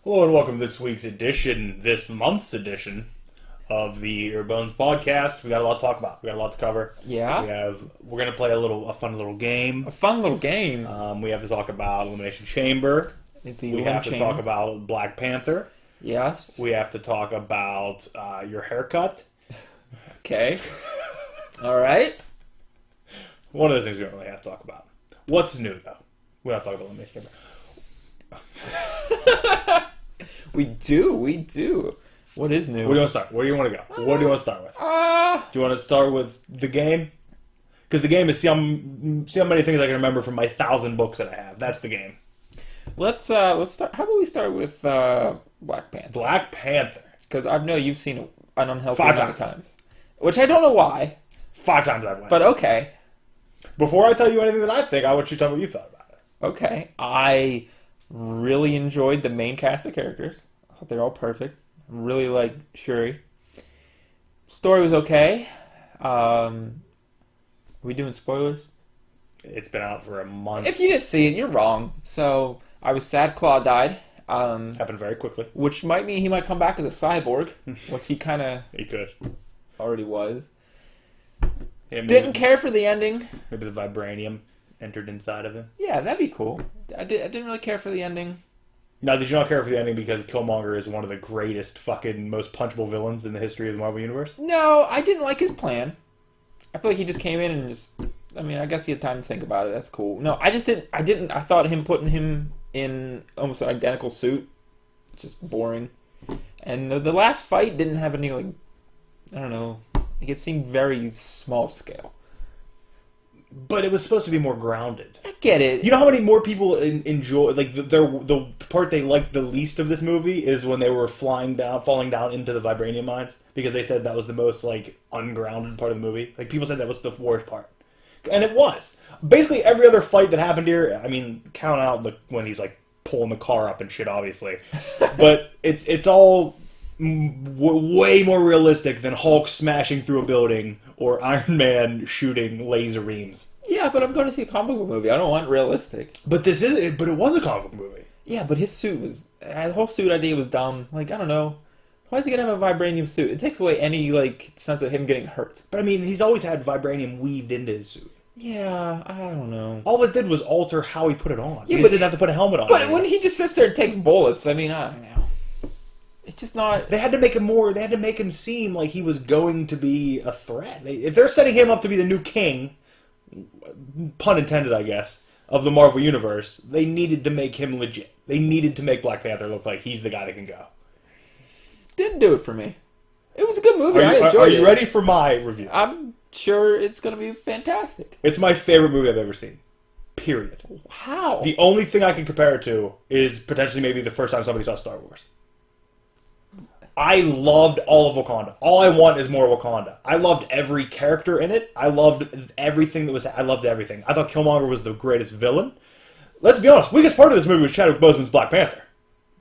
Hello and welcome to this this month's edition of the Earbones podcast. We got a lot to talk about. We got a lot to cover. Yeah. We're gonna play a fun little game. A fun little game. We have to talk about Elimination Chamber. We have to talk about Black Panther. Yes. We have to talk about your haircut. Okay. All right. One of the things we don't really have to talk about. What's new though? We're not talking about Elimination Chamber. We do. What is new? Where do you want to start? Where do you want to go? What do you want to start with? Do you want to start with the game? Because the game is see how many things I can remember from my 1,000 books that I have. That's the game. Let's start. How about we start with Black Panther? Black Panther. Because I know you've seen it an unhealthy 5 amount of times. times, which I don't know why. 5 times I've went. But okay. Before I tell you anything that I think, I want you to tell me what you thought about it. Okay. I really enjoyed the main cast of characters. I thought they're all perfect. Really like Shuri. Story was okay. Are we doing spoilers? It's been out for a month. If you didn't see it, you're wrong. So I was sad Claw died. Happened very quickly. Which might mean he might come back as a cyborg, which he kind of He could. already was. Yeah, Didn't care for the ending. Maybe the vibranium entered inside of him. Yeah, that'd be cool. I didn't really care for the ending. Now, did you not care for the ending because Killmonger is one of the greatest fucking most punchable villains in the history of the Marvel Universe? No, I didn't like his plan. I feel like he just came in and just... I mean, I guess he had time to think about it. That's cool. No, I just didn't... I thought him putting him in almost an identical suit, just boring. And the last fight didn't have any, like... I don't know. Like, it seemed very small scale. But it was supposed to be more grounded. I get it. You know how many more people enjoy, like, the part they liked the least of this movie is when they were falling down into the vibranium mines, because they said that was the most, like, ungrounded part of the movie. Like, people said that was the worst part. And it was. Basically, every other fight that happened here, I mean, count out when he's, like, pulling the car up and shit, obviously. But it's all way more realistic than Hulk smashing through a building or Iron Man shooting laser beams. Yeah, but I'm going to see a comic book movie. I don't want realistic. But it was a comic book movie. Yeah, but his suit was... the whole suit idea was dumb. Like, I don't know. Why is he going to have a vibranium suit? It takes away any, like, sense of him getting hurt. But, I mean, he's always had vibranium weaved into his suit. Yeah, I don't know. All it did was alter how he put it on. Yeah, He but didn't have to put a helmet on. But when he just sits there and takes bullets, I mean, I don't know. It's just not... They had to make him seem like he was going to be a threat. If they're setting him up to be the new king, pun intended, I guess, of the Marvel Universe, they needed to make him legit. They needed to make Black Panther look like he's the guy that can go. Didn't do it for me. It was a good movie. I enjoyed it. Are you ready for my review? I'm sure it's going to be fantastic. It's my favorite movie I've ever seen. Period. How? The only thing I can compare it to is potentially maybe the first time somebody saw Star Wars. I loved all of Wakanda. All I want is more Wakanda. I loved every character in it. I loved everything I loved everything. I thought Killmonger was the greatest villain. Let's be honest, weakest part of this movie was Chadwick Boseman's Black Panther.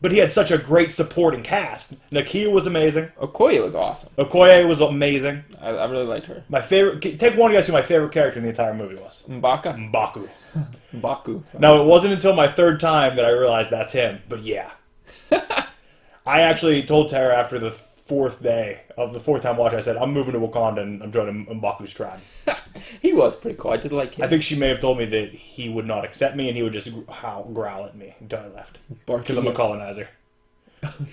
But he had such a great supporting cast. Nakia was amazing. Okoye was awesome. Okoye was amazing. I really liked her. My favorite... Take one guess who my favorite character in the entire movie was. M'Baku. Sorry. Now, it wasn't until my third time that I realized that's him. But yeah. I actually told Tara after the fourth time watch, I said, I'm moving to Wakanda and I'm joining M'Baku's tribe. He was pretty cool. I did like him. I think she may have told me that he would not accept me and he would just growl at me until I left. Because I'm a colonizer.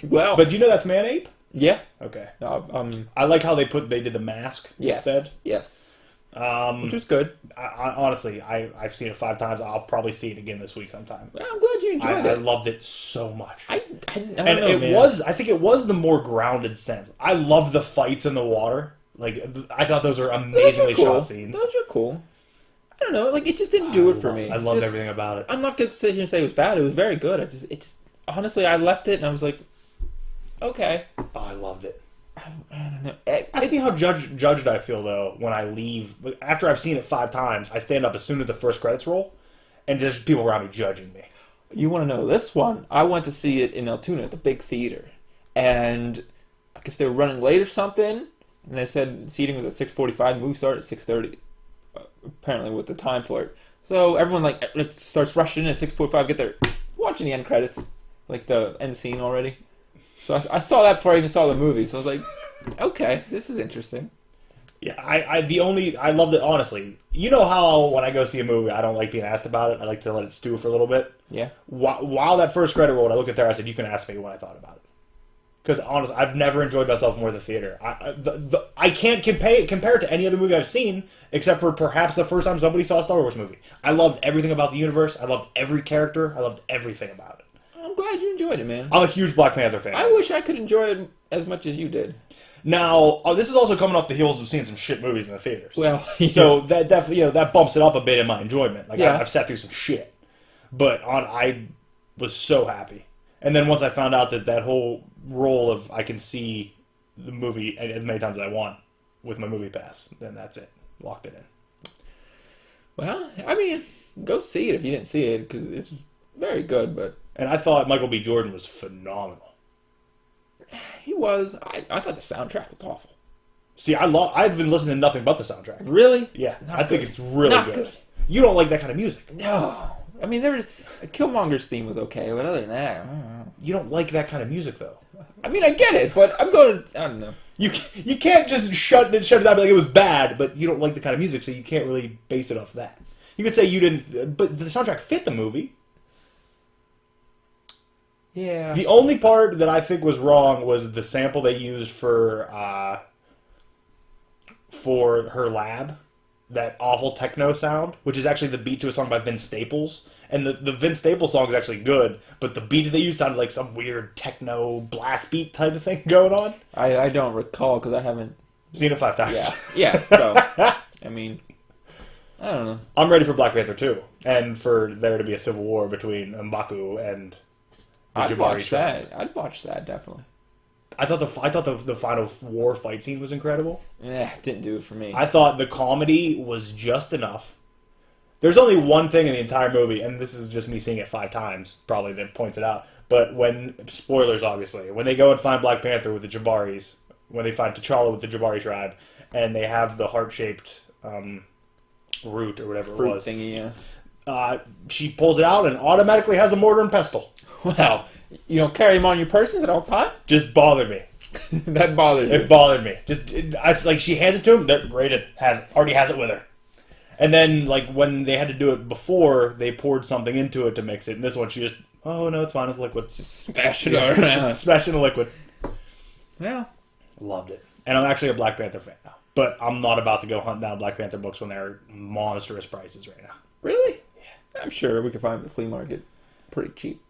Well, but do you know that's Man-Ape? Yeah. Okay. I like how they did the mask instead. Yes. Which was good. Honestly, I've seen it 5 times. I'll probably see it again this week sometime. Well, I'm glad you enjoyed it. I loved it so much. I don't know, man. I think it was the more grounded sense. I loved the fights in the water. Like, I thought those were amazingly shot scenes. Those are cool. I don't know. Like, it just didn't do it for me. I loved everything about it. I'm not going to sit here and say it was bad. It was very good. Honestly, I left it and I was like, okay. Oh, I loved it. I don't know. Ask me how judged I feel, though, when I leave. After I've seen it 5 times, I stand up as soon as the first credits roll, and there's people around me judging me. You want to know this one? I went to see it in Altoona at the big theater, and I guess they were running late or something, and they said seating was at 6:45, movie started at 6:30, apparently with the time for it. So everyone starts rushing in at 6:45, get there, watching the end credits. like the end scene already. So I saw that before I even saw the movie. So I was like, okay, this is interesting. Yeah, I loved it, honestly. You know how when I go see a movie, I don't like being asked about it. I like to let it stew for a little bit. Yeah. While that first credit rolled, I looked at there, I said, you can ask me what I thought about it. Because, honestly, I've never enjoyed myself more at the theater. I can't compare it to any other movie I've seen, except for perhaps the first time somebody saw a Star Wars movie. I loved everything about the universe. I loved every character. I loved everything about it. I'm glad you enjoyed it, man. I'm a huge Black Panther fan. I wish I could enjoy it as much as you did. Now, this is also coming off the heels of seeing some shit movies in the theaters. Well, so that definitely, that bumps it up a bit in my enjoyment. Like, yeah. I've sat through some shit. But I was so happy. And then once I found out that whole role of I can see the movie as many times as I want with my movie pass, then that's it. Locked it in. Well, I mean, go see it if you didn't see it, because it's very good, but... And I thought Michael B. Jordan was phenomenal. He was. I thought the soundtrack was awful. See, I've been listening to nothing but the soundtrack. Really? Yeah, Not I think good. it's really Not good. good. You don't like that kind of music. No. I mean, Killmonger's theme was okay, but other than that, I don't know. You don't like that kind of music, though. I mean, I get it, but I'm going to... I don't know. You can't just shut it down and be like it was bad, but you don't like the kind of music, so you can't really base it off that. You could say you didn't, but the soundtrack fit the movie. Yeah. The only part that I think was wrong was the sample they used for her lab, that awful techno sound, which is actually the beat to a song by Vince Staples. And the Vince Staples song is actually good, but the beat that they used sounded like some weird techno blast beat type of thing going on. I don't recall, because I haven't... Seen it 5 times. Yeah, so... I mean... I don't know. I'm ready for Black Panther 2, and for there to be a civil war between M'Baku and the I'd Jabari watch tribe. that. I'd watch that, definitely. I thought the final war fight scene was incredible. Yeah, didn't do it for me. I thought the comedy was just enough. There's only one thing in the entire movie, and this is just me seeing it 5 times, probably, that points it out. But spoilers, obviously, when they go and find Black Panther with the Jabaris, when they find T'Challa with the Jabari tribe, and they have the heart-shaped root or whatever Fruit it was. thingy, yeah. She pulls it out and automatically has a mortar and pestle. Well, you don't carry them on your persons at all time? Just bothered me. That bothered you. It bothered me. She hands it to him. Rated already has it with her. And then when they had to do it before, they poured something into it to mix it. And this one, she just, oh no, it's fine, it's liquid. Just smash it around. Just smash it in liquid. Yeah. Loved it. And I'm actually a Black Panther fan now. But I'm not about to go hunt down Black Panther books when they're monstrous prices right now. Really? Yeah. I'm sure we could find them at the flea market pretty cheap.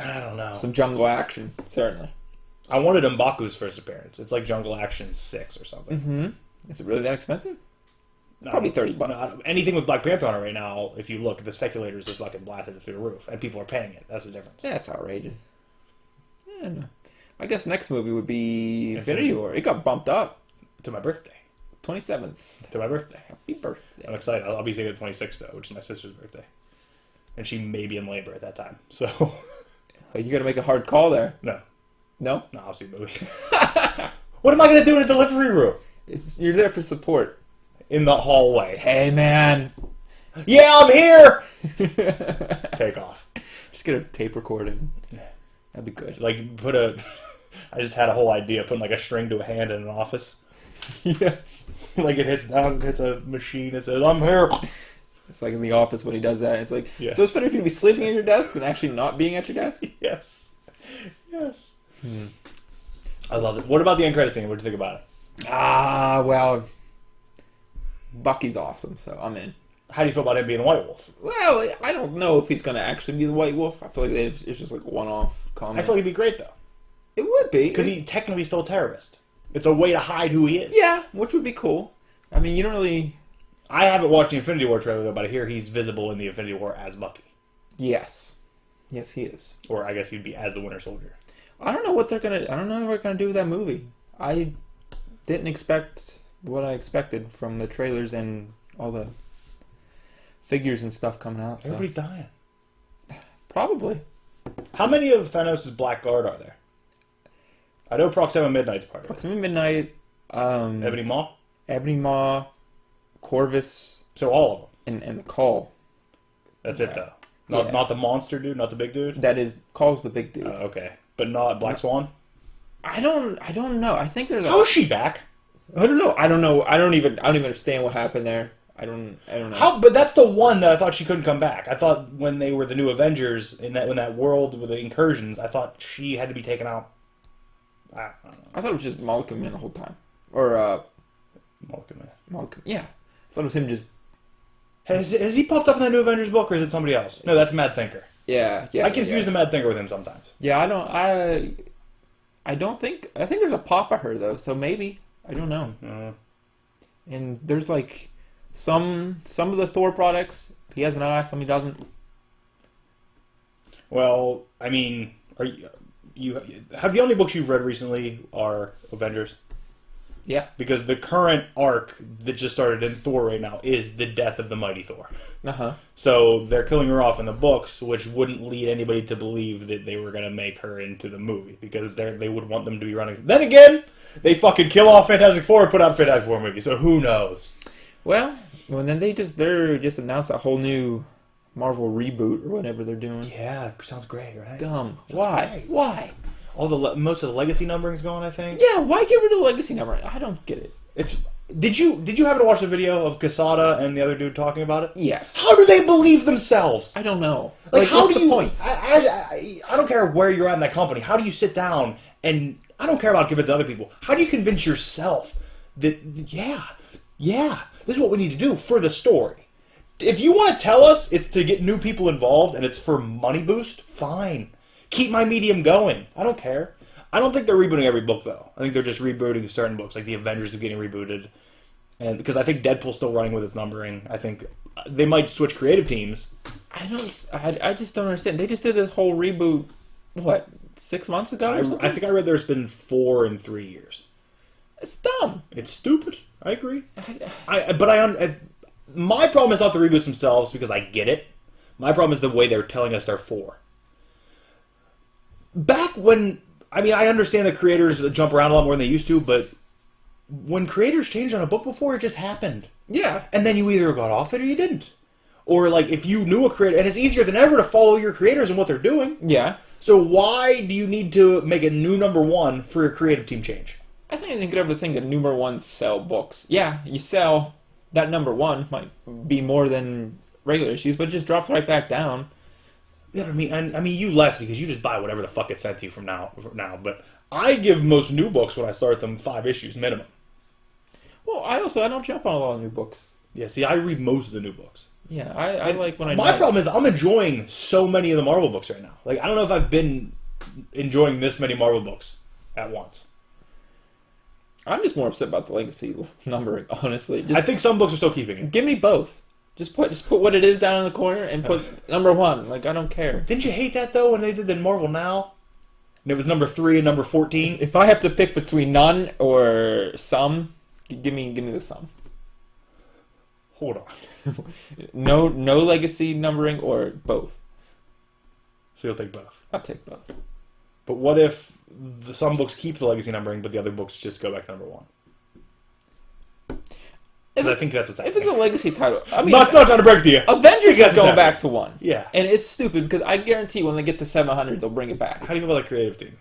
I don't know. Some jungle action, certainly. I wanted M'Baku's first appearance. It's like Jungle Action 6 or something. Mm-hmm. Is it really that expensive? No, Probably $30. No, anything with Black Panther on it right now, if you look, the speculators is fucking blasted it through the roof. And people are paying it. That's the difference. That's outrageous. Yeah, no. I guess next movie would be Infinity War. It got bumped up. To my birthday. 27th. To my birthday. Happy birthday. I'm excited. I'll be seeing it the 26th, though, which is my sister's birthday. And she may be in labor at that time. So. Oh, you got to make a hard call there. No. No? No, I'll see the movie. What am I going to do in a delivery room? You're there for support. In the hallway. Hey, man. Yeah, I'm here! Take off. Just get a tape recording. That'd be good. I just had a whole idea of putting a string to a hand in an office. Yes. It hits down, hits a machine, it says, I'm here. It's like in The Office when he does that. It's like, yeah. So it's better if you be sleeping at your desk than actually not being at your desk? Yes. Yes. I love it. What about the end credit scene? What did you think about it? Well, Bucky's awesome, so I'm in. How do you feel about him being the White Wolf? Well, I don't know if he's going to actually be the White Wolf. I feel like it's just like a one-off comment. I feel like he'd be great, though. It would be. Because he's technically still a terrorist. It's a way to hide who he is. Yeah, which would be cool. I mean, you don't really... I haven't watched the Infinity War trailer, though, but I hear he's visible in the Infinity War as Bucky. Yes. Yes, he is. Or I guess he'd be as the Winter Soldier. I don't know what they're going to... I don't know what they're going to do with that movie. I didn't expect what I expected from the trailers and all the figures and stuff coming out. So. Everybody's dying. Probably. How many of Thanos' Black Guard are there? I know Proxima Midnight's part of it. Proxima Midnight, Ebony Maw? Corvus, So all of them. and the Call. That's it, though. Not the monster dude, not the big dude. That is calls the big dude. Okay, but not Black Swan. I don't know. I think there's. How is she back? I don't know. I don't even understand what happened there. I don't know. But that's the one that I thought she couldn't come back. I thought when they were the new Avengers in that world with the incursions, I thought she had to be taken out. I don't know. I thought it was just Malcolm Man the whole time, or Malcolm Man. Malcolm. Yeah, I thought it was him just. Has he popped up in that new Avengers book, or is it somebody else? No, that's Mad Thinker. Yeah. I confuse the Mad Thinker with him sometimes. Yeah, I don't think. I think there's a pop of her though, so maybe I don't know. And there's like some of the Thor products. He has an eye, some he doesn't. Well, I mean, you have the only books you've read recently are Avengers? Yeah. Because the current arc that just started in Thor right now is the death of the mighty Thor. So they're killing her off in the books, which wouldn't lead anybody to believe that they were going to make her into the movie, because they would want them to be running. Then again, they fucking kill off Fantastic Four and put out Fantastic Four movie, so who knows? Well, then they just announced a whole new Marvel reboot or whatever they're doing. Yeah, sounds great, right? Dumb. Sounds Why? great. Why? Most of the legacy numbering's gone, I think. Yeah, why get rid of the legacy number? I don't get it. Did you happen to watch the video of Quesada and the other dude talking about it? Yes. How do they believe themselves? I don't know. Like how what's do the you? point? I don't care where you're at in that company. How do you sit down and I don't care about convincing other people. How do you convince yourself that yeah, this is what we need to do for the story? If you want to tell us it's to get new people involved and it's for money boost, fine. Keep my medium going. I don't care. I don't think they're rebooting every book, though. I think they're just rebooting certain books, like the Avengers are getting rebooted. And because I think Deadpool's still running with its numbering. I think they might switch creative teams. I just don't understand. They just did this whole reboot, what, 6 months ago? I think I read there's been 4 in 3 years. It's dumb. It's stupid. I agree. My problem is not the reboots themselves, because I get it. My problem is the way they're telling us they're for. Back when... I mean, I understand that creators jump around a lot more than they used to, but when creators changed on a book before, it just happened. Yeah. And then you either got off it or you didn't. Or, like, if you knew a creator... And it's easier than ever to follow your creators and what they're doing. Yeah. So why do you need to make a new number one for a creative team change? I think they get over the thing that number ones sell books. Yeah, you sell... That number one might be more than regular issues, but it just drops right back down. Yeah, I mean, you less because you just buy whatever the fuck gets sent to you from now. But I give most new books when I start them 5 issues minimum. Well, I don't jump on a lot of new books. Yeah, see, I read most of the new books. Yeah, I like when I. My problem is I'm enjoying so many of the Marvel books right now. Like, I don't know if I've been enjoying this many Marvel books at once. I'm just more upset about the legacy numbering, honestly. I think some books are still keeping it. Give me both. Just put what it is down in the corner and put number 1. Like, I don't care. Didn't you hate that though when they did the Marvel Now? And it was number 3 and number 14. If I have to pick between none or some, give me the some. Hold on. No legacy numbering or both. So you'll take both. I'll take both. But what if some books keep the legacy numbering, but the other books just go back to number 1? Because I think that's what's happening. If it's a legacy title, I mean, not trying to break it to you. Avengers is going back to 1. Yeah, and it's stupid because I guarantee when they get to 700, they'll bring it back. How do you feel about the creative team?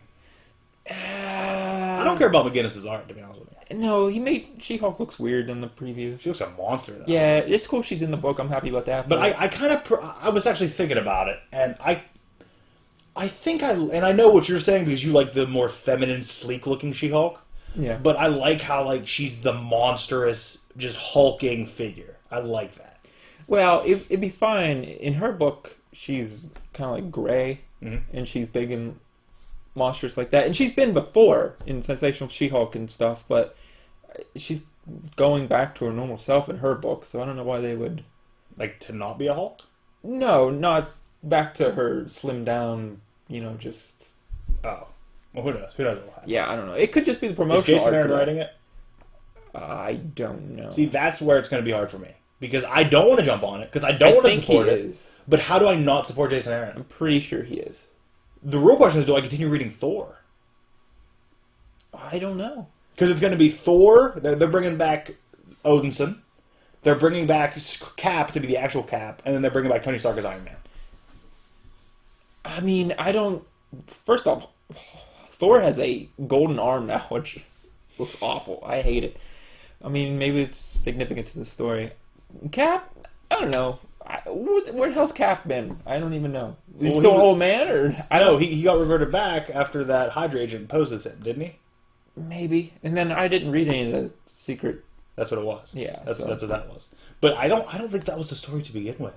I don't care about McGinnis's art, to be honest with you. No, he made She-Hulk looks weird in the previews. She looks a monster, though. Yeah, it's cool she's in the book. I'm happy about that. But I was actually thinking about it, and I think I know what you're saying because you like the more feminine, sleek-looking She-Hulk. Yeah. But I like how she's the monstrous, just hulking figure. I like that. Well, it'd be fine. In her book, she's kind of like gray, and she's big and monstrous like that. And she's been before in Sensational She-Hulk and stuff, but she's going back to her normal self in her book, so I don't know why they would... Like, to not be a Hulk? No, not back to her slimmed down, just... Oh. Well, who knows? Who knows what will happen? Yeah, I don't know. It could just be the promotional Is Jason art Aaron writing it? I don't know. See, that's where it's going to be hard for me. Because I don't want to jump on it, because I don't want to support it. Is. But how do I not support Jason Aaron? I'm pretty sure he is. The real question is, do I continue reading Thor? I don't know. Because it's going to be Thor, they're bringing back Odinson, they're bringing back Cap to be the actual Cap, and then they're bringing back Tony Stark as Iron Man. I mean, I don't. First off, Thor has a golden arm now, which looks awful. I hate it. I mean, maybe it's significant to the story. Cap, I don't know. Where the hell's Cap been? I don't even know. He's Well, still he an was- old man, or I know he got reverted back after that Hydra agent poses him, didn't he? maybe. And then I didn't read any of the secret. That's what it was. Yeah, that's so- what that was. But I don't think that was the story to begin with.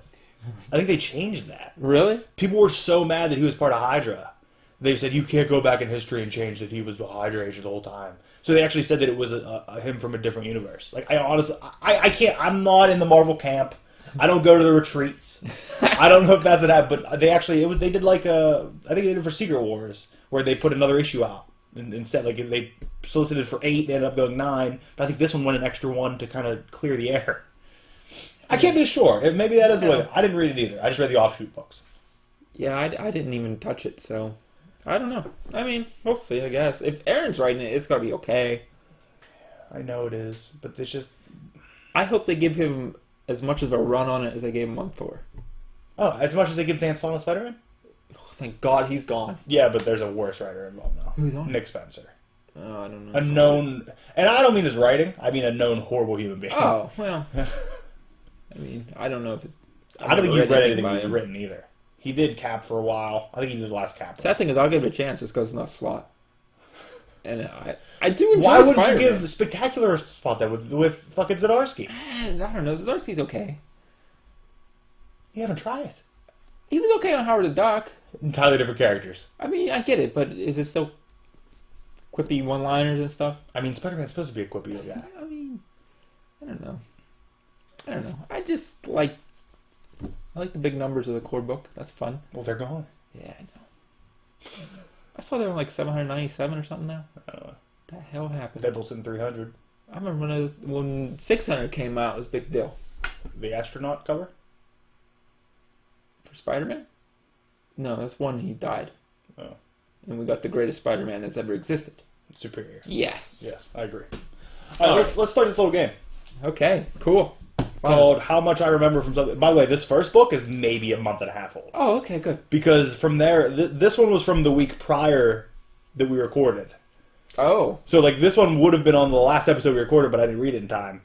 I think they changed that. Really? People were so mad that he was part of Hydra. They said you can't go back in history and change that he was the Hydra agent the whole time. So they actually said that it was him from a different universe. Like I honestly, I can't. I'm not in the Marvel camp. I don't go to the retreats. I don't know if that's an app, but they actually they did like I think they did it for Secret Wars where they put another issue out instead. Like they solicited for 8, they ended up going 9. But I think this one went an extra 1 to kind of clear the air. I can't be sure. Maybe that is the way. I didn't read it either. I just read the offshoot books. Yeah, I didn't even touch it, so I don't know. I mean, we'll see, I guess. If Aaron's writing it, it's got to be okay. I know it is, but it's just. I hope they give him as much of a run on it as they gave him on Thor. Oh, as much as they give Dan Slott on Spider-Man? Oh, thank God he's gone. Yeah, but there's a worse writer involved now. Who's on? Nick Spencer. Oh, I don't know. A known, and I don't mean his writing, I mean a known horrible human being. Oh, well. I mean, I don't know if it's... I don't think you've read anything by he's him. written either. He did Cap for a while. I think he did the last Cap. Sad thing is, I'll give it a chance just because it's not Slot. And I do enjoy Why wouldn't Spider-Man. you give Spectacular a spot there with fucking Zdarsky? I don't know. Zdarsky's okay. You haven't tried it. He was okay on Howard the Duck. Entirely different characters. I mean, I get it, but is it still quippy one-liners and stuff? I mean, Spider-Man's supposed to be a quippy little guy. I mean, I don't know. I just like... I like the big numbers of the core book. That's fun. Well, they're gone. Yeah, I know. I saw they were like 797 or something now. I don't know. What the hell happened? Deadpool's in 300. I remember when 600 came out, it was a big deal. The astronaut cover? For Spider-Man? No, that's one he died. Oh. And we got the greatest Spider-Man that's ever existed. Superior. Yes. Yes, I agree. All right, let's start this little game. Okay, cool. Fun. Called How Much I Remember from Something. By the way, this first book is maybe a month and a half old. Oh, okay, good. Because from there, this one was from the week prior that we recorded. Oh. So, like, this one would have been on the last episode we recorded, but I didn't read it in time.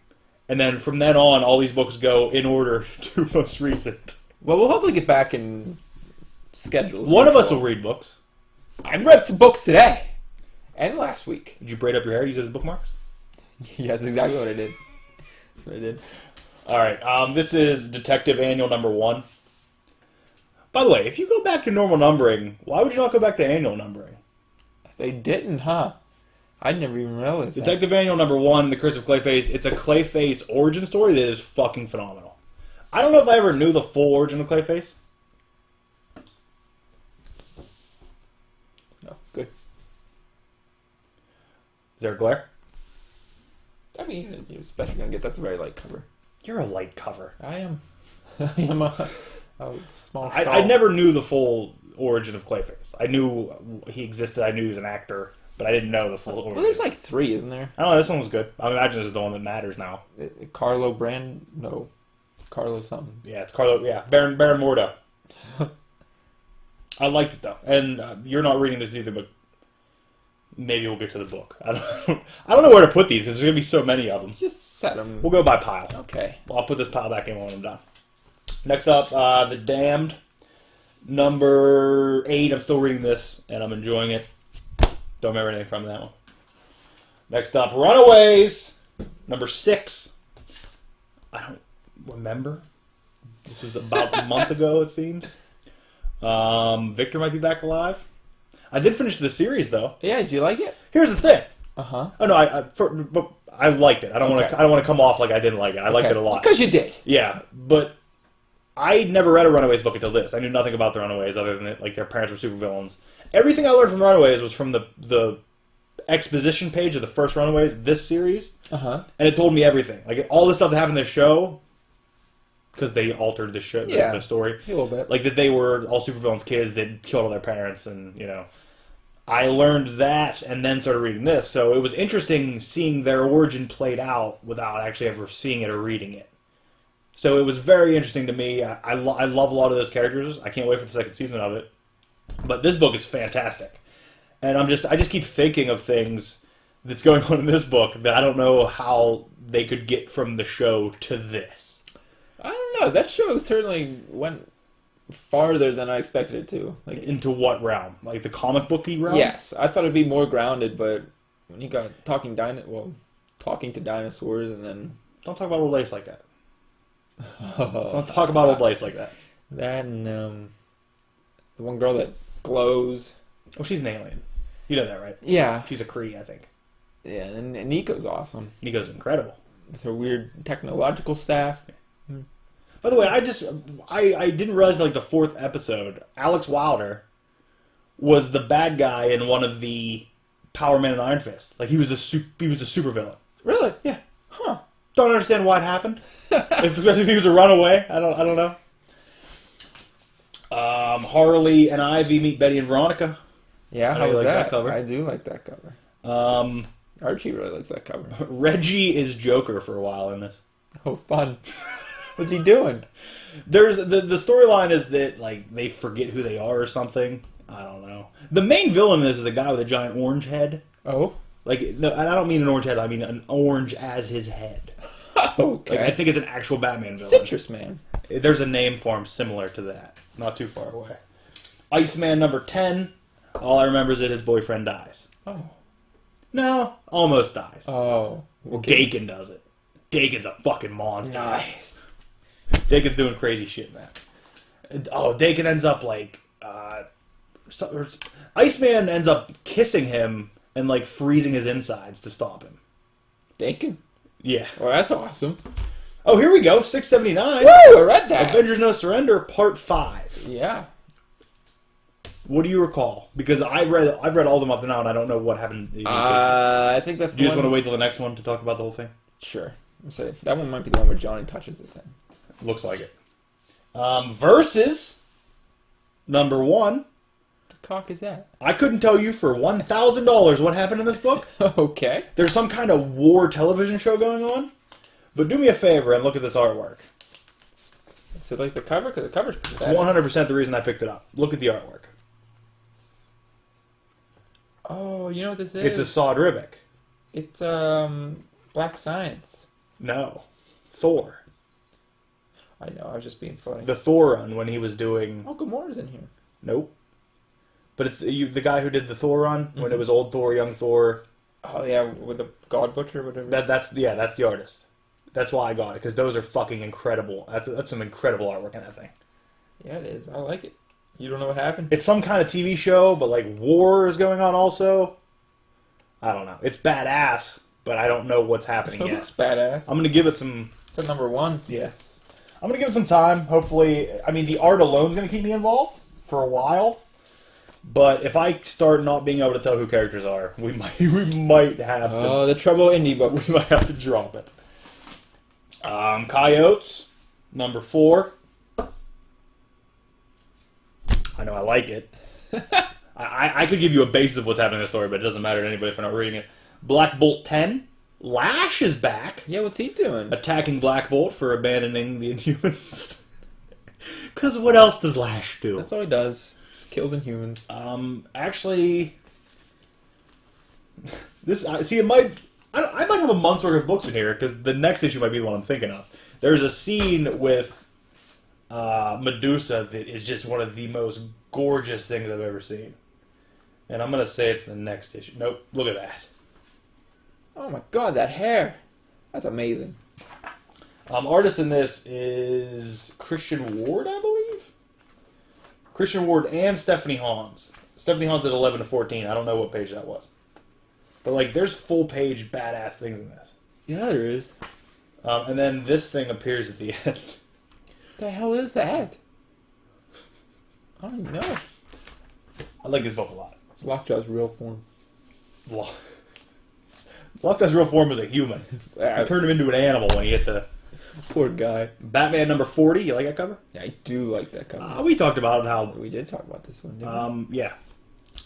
And then from then on, all these books go in order to most recent. Well, we'll hopefully get back in schedules. One of us will read books. I read some books today. And last week. Did you braid up your hair? Use it as bookmarks? Yeah, that's exactly what I did. That's what I did. All right. This is Detective Annual number 1. By the way, if you go back to normal numbering, why would you not go back to annual numbering? They didn't, huh? I never even realized that. Detective Annual number 1, The Curse of Clayface. It's a Clayface origin story that is fucking phenomenal. I don't know if I ever knew the full origin of Clayface. No, good. Is there a glare? I mean, you're especially going to get that's a very light cover. You're a light cover. I am. I am a small I shawl. never knew the full origin of Clayface. I knew he existed. I knew he was an actor, but I didn't know the full origin. Well, there's like 3, isn't there? I don't know. This one was good. I imagine this is the one that matters now. Carlo Brand? No. Carlo something. Yeah, it's Carlo. Yeah, Baron Mordo. I liked it though, and you're not reading this either, but maybe we'll get to the book. I don't know where to put these because there's gonna be so many of them. Just set them. We'll go by pile. Okay. Well, I'll put this pile back in when I'm done. Next up, The Damned, number 8. I'm still reading this, and I'm enjoying it. Don't remember anything from that one. Next up, Runaways, number 6. I don't remember. This was about a month ago, it seems. Victor might be back alive. I did finish the series, though. Yeah, did you like it? Here's the thing. Uh-huh. Oh no, but I liked it. I don't want to come off like I didn't like it. I liked it a lot. Because you did. Yeah, but I never read a Runaways book until this. I knew nothing about the Runaways other than like their parents were supervillains. Everything I learned from Runaways was from the exposition page of the first Runaways, this series, Uh-huh. and it told me everything. Like all the stuff that happened in the show, because they altered the show, Yeah. the story. A little bit. Like that they were all supervillains kids that killed all their parents, and you know. I learned that and then started reading this, so it was interesting seeing their origin played out without actually ever seeing it or reading it. So it was very interesting to me. I love a lot of those characters. I can't wait for the second season of it. But this book is fantastic. And I just keep thinking of things that's going on in this book that I don't know how they could get from the show to this. I don't know. That show certainly went farther than I expected it to. Like, into what realm? Like the comic booky realm? yes, I thought it'd be more grounded, but when you got talking to dinosaurs and then Don't talk about old lace like that. Don't talk about old lace like that. that and the one girl that glows. Oh, she's an alien. You know that, right? Yeah, She's a Kree, I think. yeah, and Nico's awesome Nico's incredible. with her weird technological staff. By the way, I didn't realize like the 4th episode, Alex Wilder was the bad guy in one of the Power Man and Iron Fist. Like he was the super villain. Really? Yeah. Huh. Don't understand why it happened. if he was a runaway, I don't know. Harley and Ivy meet Betty and Veronica. Yeah, How how do you was like that? that cover? I do like that cover. Archie really likes that cover. Reggie is Joker for a while in this. Oh, fun. What's he doing? There's the storyline is that like they forget who they are or something. I don't know. The main villain in this is a guy with a giant orange head. Oh. Like no, I don't mean an orange head. I mean an orange as his head. Okay. Like, I think it's an actual Batman villain. Citrus Man. There's a name for him similar to that. Not too far away. Iceman number 10. All I remember is that his boyfriend dies. Oh. No, almost dies. Oh. Dakin does it. Dakin's a fucking monster. Nice. Dakin's doing crazy shit, man. Oh, Dakin ends up like... Iceman ends up kissing him and like freezing his insides to stop him. Dakin? Yeah. Well, that's awesome. Oh, here we go. 679. Woo! I read that. Avengers No Surrender, Part 5. Yeah. What do you recall? Because I've read all of them up to now, and I don't know what happened. I think that's Do the you just one... want to wait till the next one to talk about the whole thing? Sure. Say that one might be the one where Johnny touches the thing. Looks like it. Versus number 1. The cock is that? I couldn't tell you for $1,000 what happened in this book. Okay. There's some kind of war television show going on. But do me a favor and look at this artwork. So like the cover? Because the cover's pretty It's bad. 100% the reason I picked it up. Look at the artwork. Oh, you know what this is? It's a Saad Ribic. It's Black Science. No. Thor. I know, I was just being funny. The Thor run when he was doing... Oh, Gamora's in here. Nope. But it's the guy who did the Thor run when it was old Thor, young Thor. Oh yeah, with the God Butcher or whatever. That's the artist. That's why I got it, because those are fucking incredible. That's some incredible artwork in that thing. Yeah, it is. I like it. You don't know what happened? It's some kind of TV show, but like war is going on also. I don't know. It's badass, but I don't know what's happening It yet. looks badass. I'm gonna give it some. It's a number 1. Yes. I'm gonna give it some time. Hopefully, I mean the art alone's gonna keep me involved for a while. But if I start not being able to tell who characters are, we might have to. Oh, the trouble indie books. We might have to drop it. Coyotes, number 4. I know I like it. I could give you a basis of what's happening in the story, but it doesn't matter to anybody if I'm not reading it. Black Bolt 10. Lash is back. Yeah, what's he doing? Attacking Black Bolt for abandoning the Inhumans. Because what else does Lash do? That's all he does. Just kills Inhumans. Actually... I might have a month's worth of books in here, because the next issue might be the one I'm thinking of. There's a scene with Medusa that is just one of the most gorgeous things I've ever seen. And I'm going to say it's the next issue. Nope, look at that. Oh my god, that hair. That's amazing. Artist in this is Christian Ward, I believe? Christian Ward and Stephanie Hans. Stephanie Hans at 11 to 14. I don't know what page that was. But, like, there's full-page badass things in this. Yeah, there is. And then this thing appears at the end. The hell is that? I don't even know. I like this book a lot. It's Lockjaw's real form. Lockjaw's real form was a human. I turned him into an animal when he hit the... Poor guy. Batman number 40. You like that cover? Yeah, I do like that cover. We talked about how... We did talk about this one, didn't we? Yeah.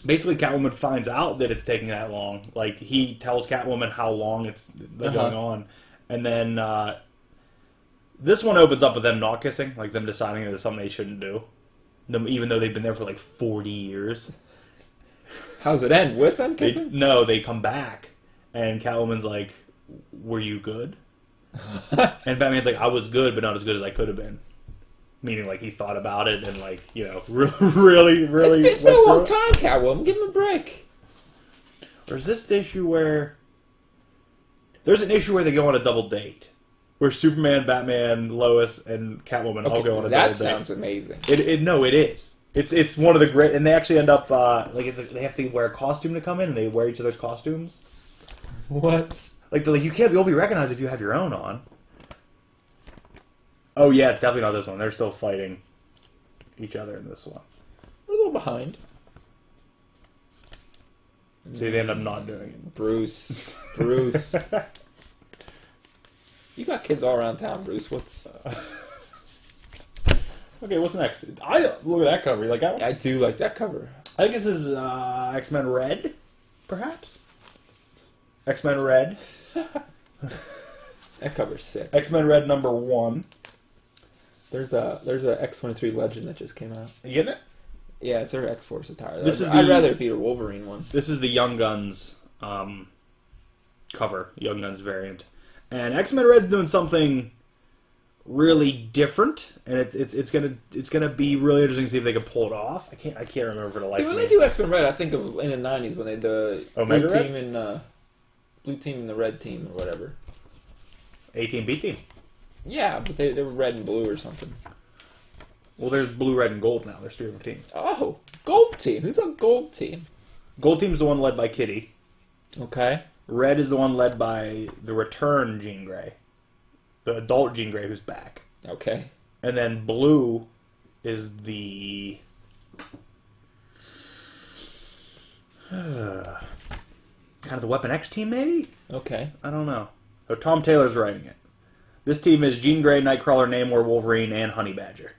Basically, Catwoman finds out that it's taking that long. Like, he tells Catwoman how long it's going on. And then this one opens up with them not kissing. Like, them deciding that it's something they shouldn't do. even though they've been there for like 40 years. How's it end? With them kissing? No, they come back, and Catwoman's like, "Were you good?" And Batman's like, "I was good, but not as good as I could have been." Meaning, like, he thought about it and, like, you know, really. It's been a long time, Catwoman. Give him a break. Or is this the issue where there's an issue where they go on a double date, where Superman, Batman, Lois, and Catwoman all go on a double date? That sounds amazing. No, it is. It's one of the great, and they actually end up they have to wear a costume to come in, and they wear each other's costumes. What? You'll be recognized if you have your own on. Oh yeah, it's definitely not this one. They're still fighting each other in this one. We're a little behind. So they end up not doing it. Bruce. You got kids all around town, Bruce. What's... Okay, what's next? Look at that cover. You like that one? I do like that cover. I think this is X-Men Red, perhaps? X-Men Red. That cover's sick. X-Men Red #1. There's a X-23 Legend that just came out. You getting it? Yeah, it's her X-Force attire. I'd rather it be a Wolverine one. This is the Young Guns cover, Young Guns variant. And X-Men Red's doing something really different, and it's gonna be really interesting to see if they can pull it off. I can't remember for the life of me. When they do X-Men Red, I think of in the '90s when they do Omega blue Red? team and blue team and the red team or whatever. A-Team, B-Team. Yeah, but they were red and blue or something. Well, there's blue, red, and gold now. There's 3 different teams. Oh, gold team. Who's on gold team? Gold team's the one led by Kitty. Okay. Red is the one led by the return Jean Grey. The adult Jean Grey who's back. Okay. And then blue is the... kind of the Weapon X team, maybe? Okay. I don't know. So Tom Taylor's writing it. This team is Jean Grey, Nightcrawler, Namor, Wolverine, and Honey Badger.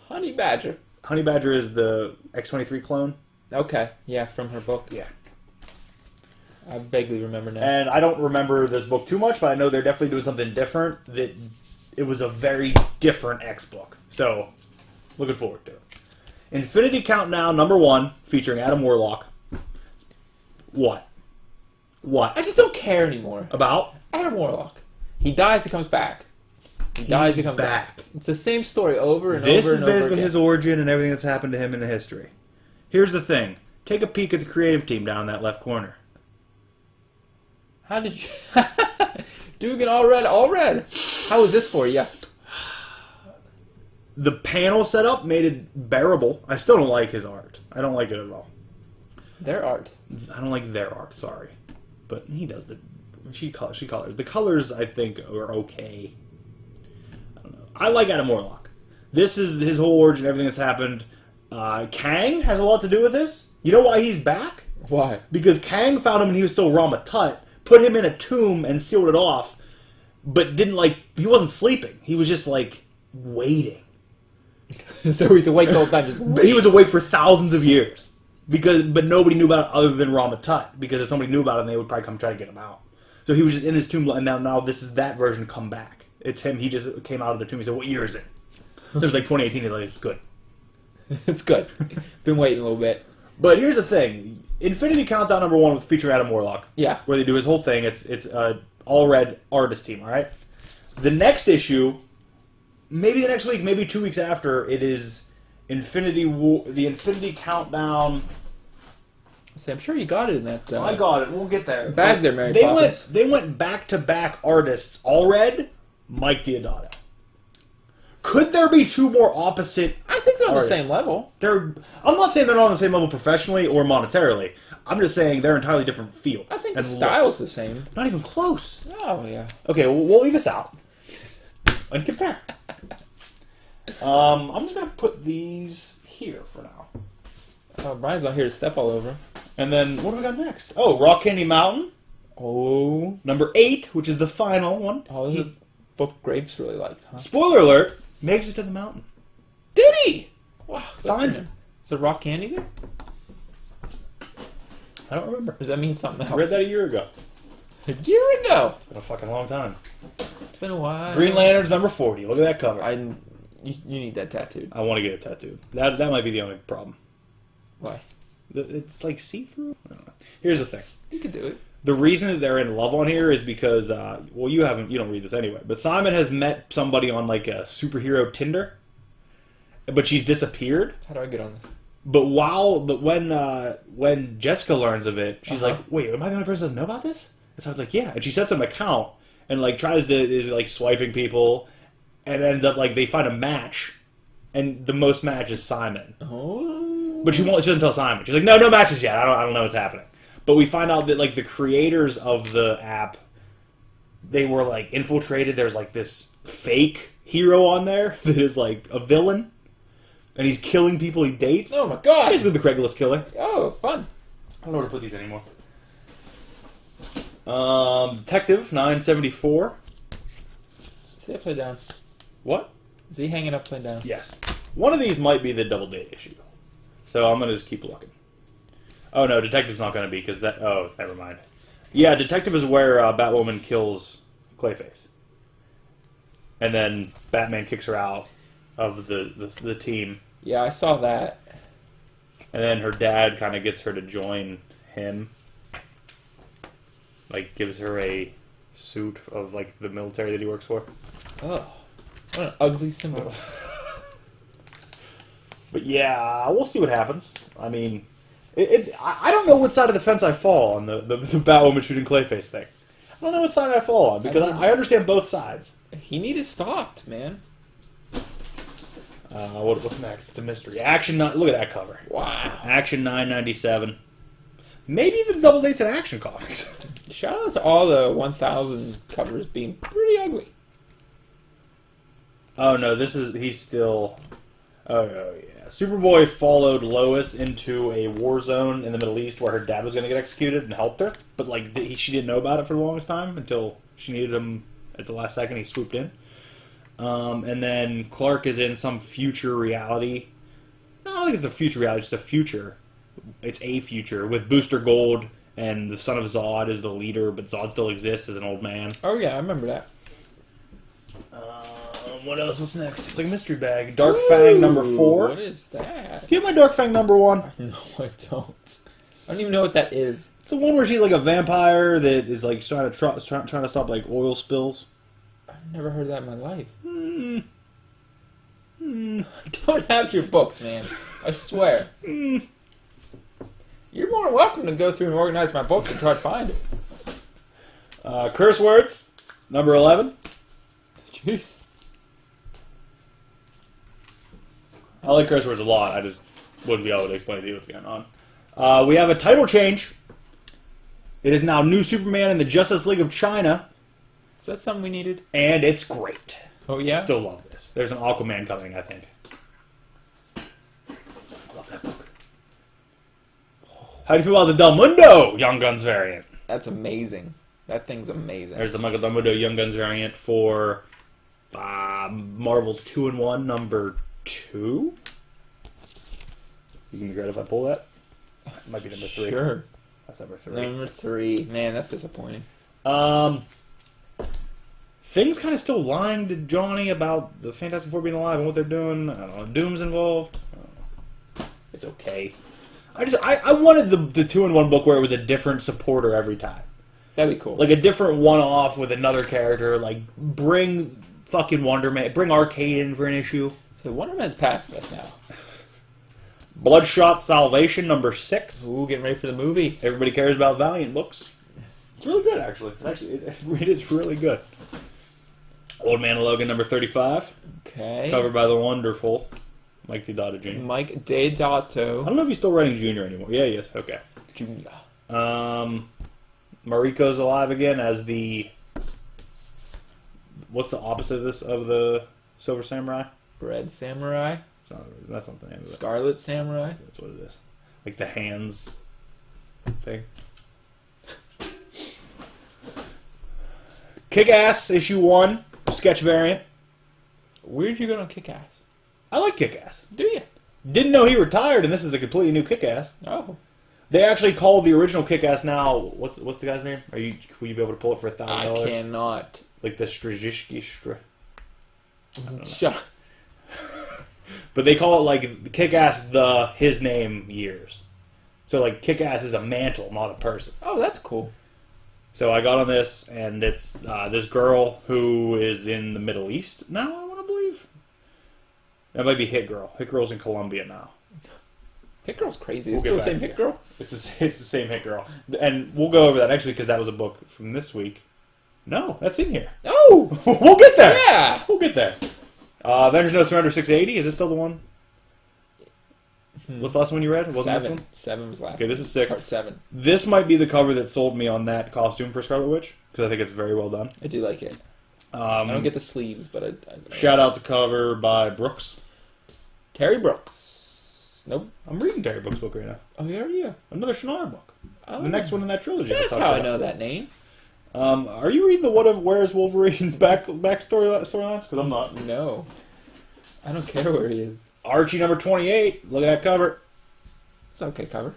Honey Badger. Honey Badger is the X-23 clone. Okay. Yeah, from her book. Yeah. I vaguely remember now. And I don't remember this book too much, but I know they're definitely doing something different. That it was a very different X book. So, looking forward to it. Infinity Countdown #1, featuring Adam Warlock. What? I just don't care anymore. About? Adam Warlock. He dies, he comes back. He dies, he comes back. It's the same story over and over and over again. This is basically his origin and everything that's happened to him in the history. Here's the thing. Take a peek at the creative team down in that left corner. How did you... Dugan, all red. How was this for you? The panel setup made it bearable. I still don't like his art. I don't like it at all. Their art. I don't like their art, sorry. But he does she colors. The colors, I think, are okay. I don't know. I like Adam Warlock. This is his whole origin, everything that's happened. Kang has a lot to do with this. You know why he's back? Why? Because Kang found him when he was still Rama Tut, put him in a tomb and sealed it off, but he wasn't sleeping. He was just, waiting. So he's awake the whole time, just waiting. He was awake for thousands of years. But nobody knew about it other than Rama Tut. Because if somebody knew about it, they would probably come try to get him out. So he was just in his tomb, and now this is that version come back. It's him. He just came out of the tomb. He said, "What year is it?" So it was 2018. He's like, "It's good." It's good. Been waiting a little bit. But here's the thing: Infinity Countdown #1 with featuring Adam Warlock. Yeah. Where they do his whole thing. It's all red artist team. All right. The next issue, maybe the next week, maybe 2 weeks after, it is the Infinity Countdown. See, I'm sure you got it in that. I got it. We'll get there. Bag there, Mary Poppins. They went back-to-back artists. All red, Mike Diodato. Could there be 2 more opposite? I think they're on artists? the same level. I'm not saying they're not on the same level professionally or monetarily. I'm just saying they're entirely different fields. I think the style's the same. Not even close. Oh yeah. Okay, we'll leave this out and compare. I'm just gonna put these here for now. Brian's not here to step all over. And then what do we got next? Oh, Rock Candy Mountain. Oh, #8, which is the final one. Oh, this is a book Grapes really liked, huh? Spoiler alert, makes it to the mountain. Did he? Wow. Finds it. Is there rock candy there? I don't remember. Does that mean something else? I read that a year ago. A year ago? It's been a fucking long time. It's been a while. Green Lantern's #40. Look at that cover. You need that tattooed. I want to get it tattooed. That might be the only problem. Why? It's like see-through? I don't know. Here's the thing. You could do it. The reason that they're in love on here is because, well, you don't read this anyway, but Simon has met somebody on like a superhero Tinder, but she's disappeared. How do I get on this? But when Jessica learns of it, she's like, wait, am I the only person who doesn't know about this? And so I was like, yeah. And she sets an account and like is like swiping people, and ends up like they find a match, and the most match is Simon. Oh. But she doesn't tell Simon. She's like, no matches yet. I don't know what's happening. But we find out that like the creators of the app, they were like infiltrated. There's like this fake hero on there that is like a villain, and he's killing people he dates. Oh my god! Basically the Craigslist killer. Oh, fun. I don't know where to put these anymore. Detective 974. Is he upside down? What? Is he hanging upside down? Yes. One of these might be the double date issue. So I'm going to just keep looking. Oh no, Detective's not going to be because that... Oh, never mind. Yeah, Detective is where Batwoman kills Clayface. And then Batman kicks her out of the team. Yeah, I saw that. And then her dad kind of gets her to join him. Like, gives her a suit of, like, the military that he works for. Oh. What an ugly symbol. But yeah, we'll see what happens. I mean, I don't know what side of the fence I fall on the Batwoman shooting Clayface thing. I don't know what side I fall on, because I understand both sides. He needed stopped, man. What's next? It's a mystery. Action 9... Look at that cover. Wow. Action 997. Maybe even double dates in Action Comics. Shout out to all the 1000 covers being pretty ugly. Oh no, he's still... Oh yeah. Superboy followed Lois into a war zone in the Middle East where her dad was going to get executed and helped her. But like she didn't know about it for the longest time until she needed him at the last second. He swooped in. And then Clark is in some future reality. No, I don't think it's a future reality, just a future. It's a future with Booster Gold and the son of Zod is the leader, but Zod still exists as an old man. Oh yeah, I remember that. What else? What's next? It's like a mystery bag. Dark Fang number 4. What is that? Do you have my Dark Fang number 1? No, I don't. I don't even know what that is. It's the one where she's like a vampire that is like trying to stop like oil spills. I've never heard that in my life. I don't have your books, man. I swear. You're more than welcome to go through and organize my books and try to find it. Curse words number 11. Jeez. I like curse words a lot. I just wouldn't be able to explain to you what's going on. We have a title change. It is now New Superman in the Justice League of China. Is that something we needed? And it's great. Oh, yeah? Still love this. There's an Aquaman coming, I think. I love that book. How do you feel about the Del Mundo Young Guns variant? That's amazing. That thing's amazing. There's the Michael Del Mundo Young Guns variant for Marvel's 2-in-1 number 2. You can regret if I pull that. It might be number 3. Sure. That's number 3. Number 3. Man, that's disappointing. Things kind of still lying to Johnny about the Fantastic Four being alive and what they're doing. I don't know. Doom's involved. I don't know. It's okay. I wanted the 2-in-1 book where it was a different supporter every time. That'd be cool. Like a different one-off with another character. Like, bring fucking Wonder Man. Bring Arcade in for an issue. So Wonder Man's pacifist now. Bloodshot Salvation number 6. Ooh, getting ready for the movie. Everybody cares about Valiant books. It's really good, actually. It is really good. Old Man Logan number 35. Okay. Covered by the wonderful Mike Deodato Jr. Mike Deodato. I don't know if he's still writing Junior anymore. Yeah, he is. Okay. Junior. Mariko's alive again as the... What's the opposite of the Silver Samurai? Red Samurai. That's not the name of it. Scarlet Samurai. That's what it is. Like the hands thing. Kick-Ass issue 1. Sketch variant. Where'd you go on Kick-Ass? I like Kick-Ass. Do you? Didn't know he retired, and this is a completely new Kick-Ass. Oh. They actually call the original Kick-Ass now... What's the guy's name? Will you be able to pull it for $1,000? I cannot. Like the Strazishki... Shut up. But they call it like Kick-Ass his name years. So like Kick-Ass is a mantle, not a person. Oh, that's cool. So I got on this, and it's this girl who is in the Middle East now, I want to believe. That might be Hit Girl. Hit Girl's in Colombia now. Hit Girl's crazy. We'll It's still the same Hit Girl? It's the same Hit Girl. And we'll go over that next week because that was a book from this week. No, that's in here. Oh! We'll get there. Yeah! We'll get there. Avengers No Surrender 680. Is this still the one? What's the last one you read? Wasn't this one? 7 was last. Okay, this is 6. Part 7. This might be the cover that sold me on that costume for Scarlet Witch because I think it's very well done. I do like it. I don't get the sleeves, but I shout out the cover by Brooks. Terry Brooks. Nope. I'm reading Terry Brooks' book right now. Oh, yeah, yeah. Another Shannara book. Oh. The next one in that trilogy. That's how I know that name. Are you reading the Where's Wolverine storylines? Because I'm not. No. I don't care where he is. Archie number 28. Look at that cover. It's an okay cover.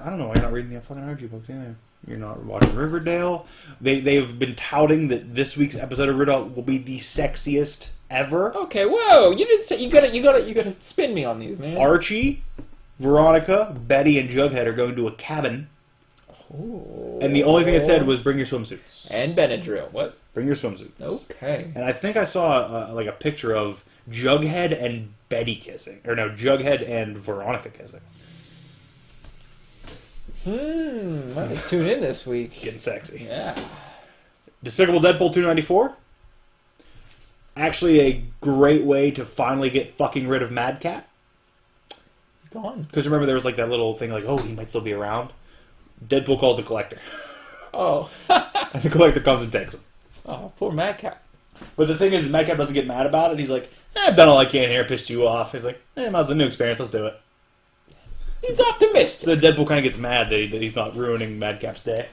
I don't know why you're not reading the fucking Archie books anyway. You're not watching Riverdale. They've been touting that this week's episode of Riverdale will be the sexiest ever. Okay, whoa! You didn't say you gotta spin me on these, man. Archie, Veronica, Betty, and Jughead are going to a cabin. Oh. And the only thing it said was bring your swimsuits. And Benadryl. What? Bring your swimsuits. Okay. And I think I saw like a picture of Jughead and Betty kissing. Or no, Jughead and Veronica kissing. Might tune in this week. It's getting sexy. Yeah. Despicable Deadpool 294. Actually a great way to finally get fucking rid of Madcap. Gone. Because remember there was like that little thing like, oh, he might still be around. Deadpool called the Collector. Oh. And the Collector comes and takes him. Oh, poor Madcap. But the thing is, Madcap doesn't get mad about it. He's like, I've done all I can here, pissed you off. He's like, might as well a new experience, let's do it. He's optimistic. So Deadpool kind of gets mad that he's not ruining Madcap's day.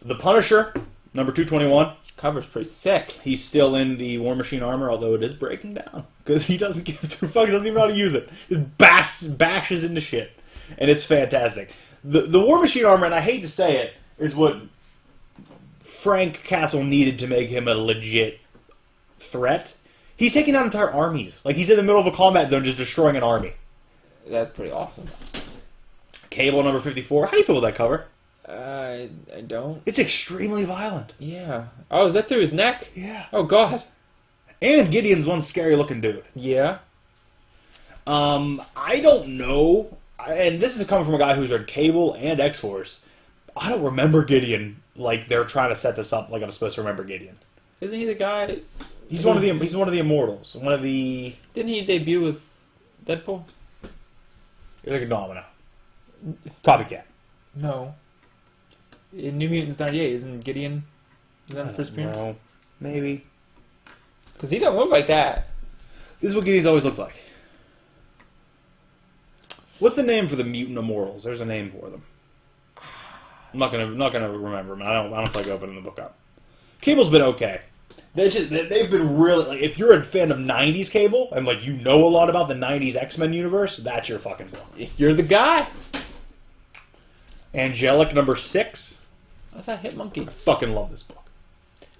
The Punisher, number 221. Cover's pretty sick. He's still in the War Machine armor, although it is breaking down. Because he doesn't give two fucks, doesn't even know how to use it. Just bashes into shit. And it's fantastic. The War Machine armor, and I hate to say it, is what Frank Castle needed to make him a legit threat. He's taking out entire armies. Like, he's in the middle of a combat zone just destroying an army. That's pretty awesome. Cable number 54. How do you feel with that cover? I don't. It's extremely violent. Yeah. Oh, is that through his neck? Yeah. Oh, God. And Gideon's one scary looking dude. Yeah. I don't know. And this is coming from a guy who's read Cable and X-Force. I don't remember Gideon like they're trying to set this up like I'm supposed to remember Gideon. Isn't he the guy? He's one of the immortals. One of the. Didn't he debut with Deadpool? He's like a domino. Copycat. No. In New Mutants 98, isn't Gideon? Is that the first appearance? No. Maybe. Because he don't look like that. This is what Gideon's always looked like. What's the name for the mutant immortals? There's a name for them. I'm not gonna remember them. I don't feel like opening the book up. Cable's been okay. They've been really like, if you're a fan of '90s Cable and like you know a lot about the '90s X-Men universe, that's your fucking book. You're the guy. Angelic number 6. That's that Hit Monkey. I fucking love this book.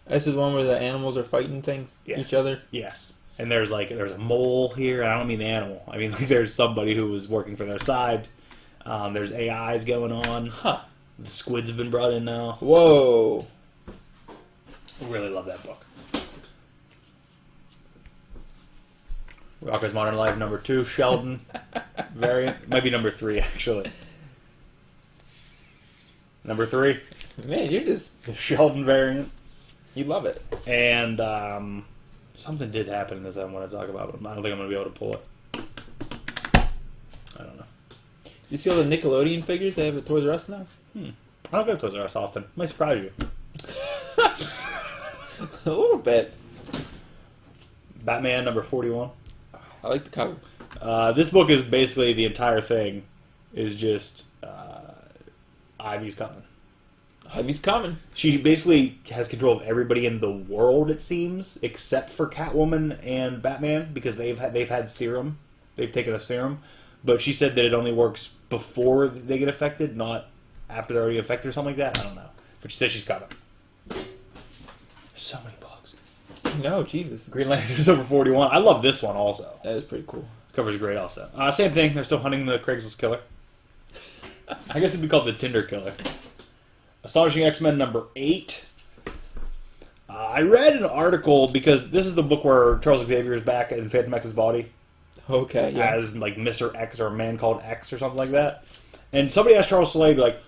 This is one where the animals are fighting each other. Yes. And there's a mole here. I don't mean the animal. I mean like, there's somebody who was working for their side. There's AIs going on. Huh. The squids have been brought in now. Whoa. I really love that book. Rocko's Modern Life number 2. Sheldon variant. Might be number 3 actually. Number 3. Man, you're just... The Sheldon variant. You love it. And something did happen in this I want to talk about, but I don't think I'm going to be able to pull it. I don't know. You see all the Nickelodeon figures they have at Toys R Us now? I don't go to Toys R Us often. Might surprise you. A little bit. Batman number 41. I like the cover. This book is basically the entire thing is just Ivy's coming. Ivy's coming. She basically has control of everybody in the world, it seems, except for Catwoman and Batman, because they've had serum. They've taken a serum. But she said that it only works before they get affected, not after they're already affected or something like that. I don't know. But she said she's coming. So many books. No, Jesus. Green Lantern's over 41. I love this one also. That is pretty cool. This cover's great also. Same thing. They're still hunting the Craigslist killer. I guess it'd be called the Tinder killer. Astonishing X-Men number 8. I read an article because this is the book where Charles Xavier is back in Phantom X's body. Okay, yeah. As like Mr. X or a man called X or something like that. And somebody asked Charles Soule, like,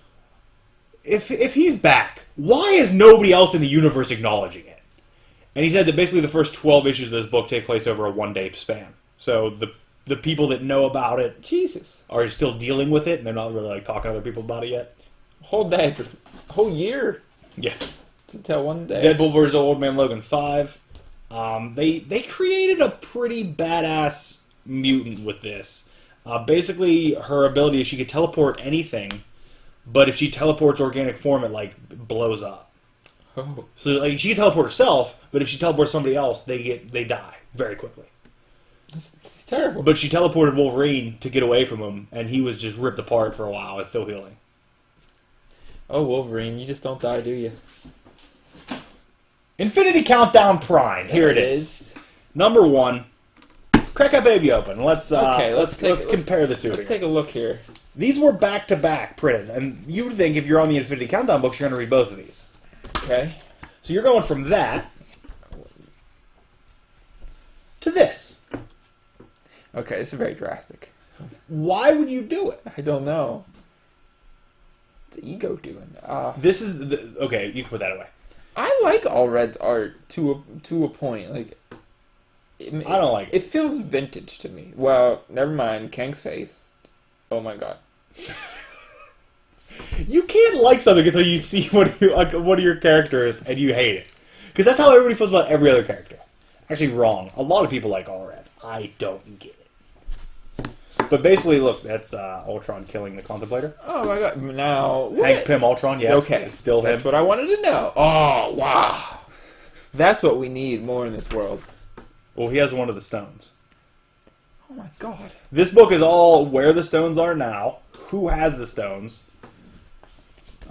if he's back, why is nobody else in the universe acknowledging it? And he said that basically the first 12 issues of this book take place over a one-day span. So the people that know about it Jesus. are still dealing with it, and they're not really like talking to other people about it yet. Whole day, for a whole year Yeah. to tell one day. Deadpool vs. Old Man Logan 5. They created a pretty badass mutant with this. Basically, her ability is she could teleport anything, but if she teleports organic form, it like blows up. Oh. So like she can teleport herself, but if she teleports somebody else, they die very quickly. It's terrible. But she teleported Wolverine to get away from him, and he was just ripped apart for a while. It's still healing. Oh, Wolverine, you just don't die, do you? Infinity Countdown Prime. Here it is. Number 1. Crack that baby open. Let's compare the two. Let's take a look here. These were back to back printed, and you would think if you're on the Infinity Countdown books, you're going to read both of these. Okay. So you're going from that to this. Okay, this is very drastic. Why would you do it? I don't know. What's ego doing? This is okay. You can put that away. I like Allred's art to a point. Like, I don't like it. It feels vintage to me. Well, never mind. Kang's face. Oh my god. You can't like something until you see one of your characters and you hate it, because that's how everybody feels about every other character. Actually, wrong. A lot of people like Allred. I don't get it. But basically, look, that's Ultron killing the Contemplator. Oh my god. Now, Hank Pym Ultron, yes. Okay. It's still him. That's what I wanted to know. Oh, wow. That's what we need more in this world. Well, he has one of the stones. Oh my god. This book is all where the stones are now, who has the stones.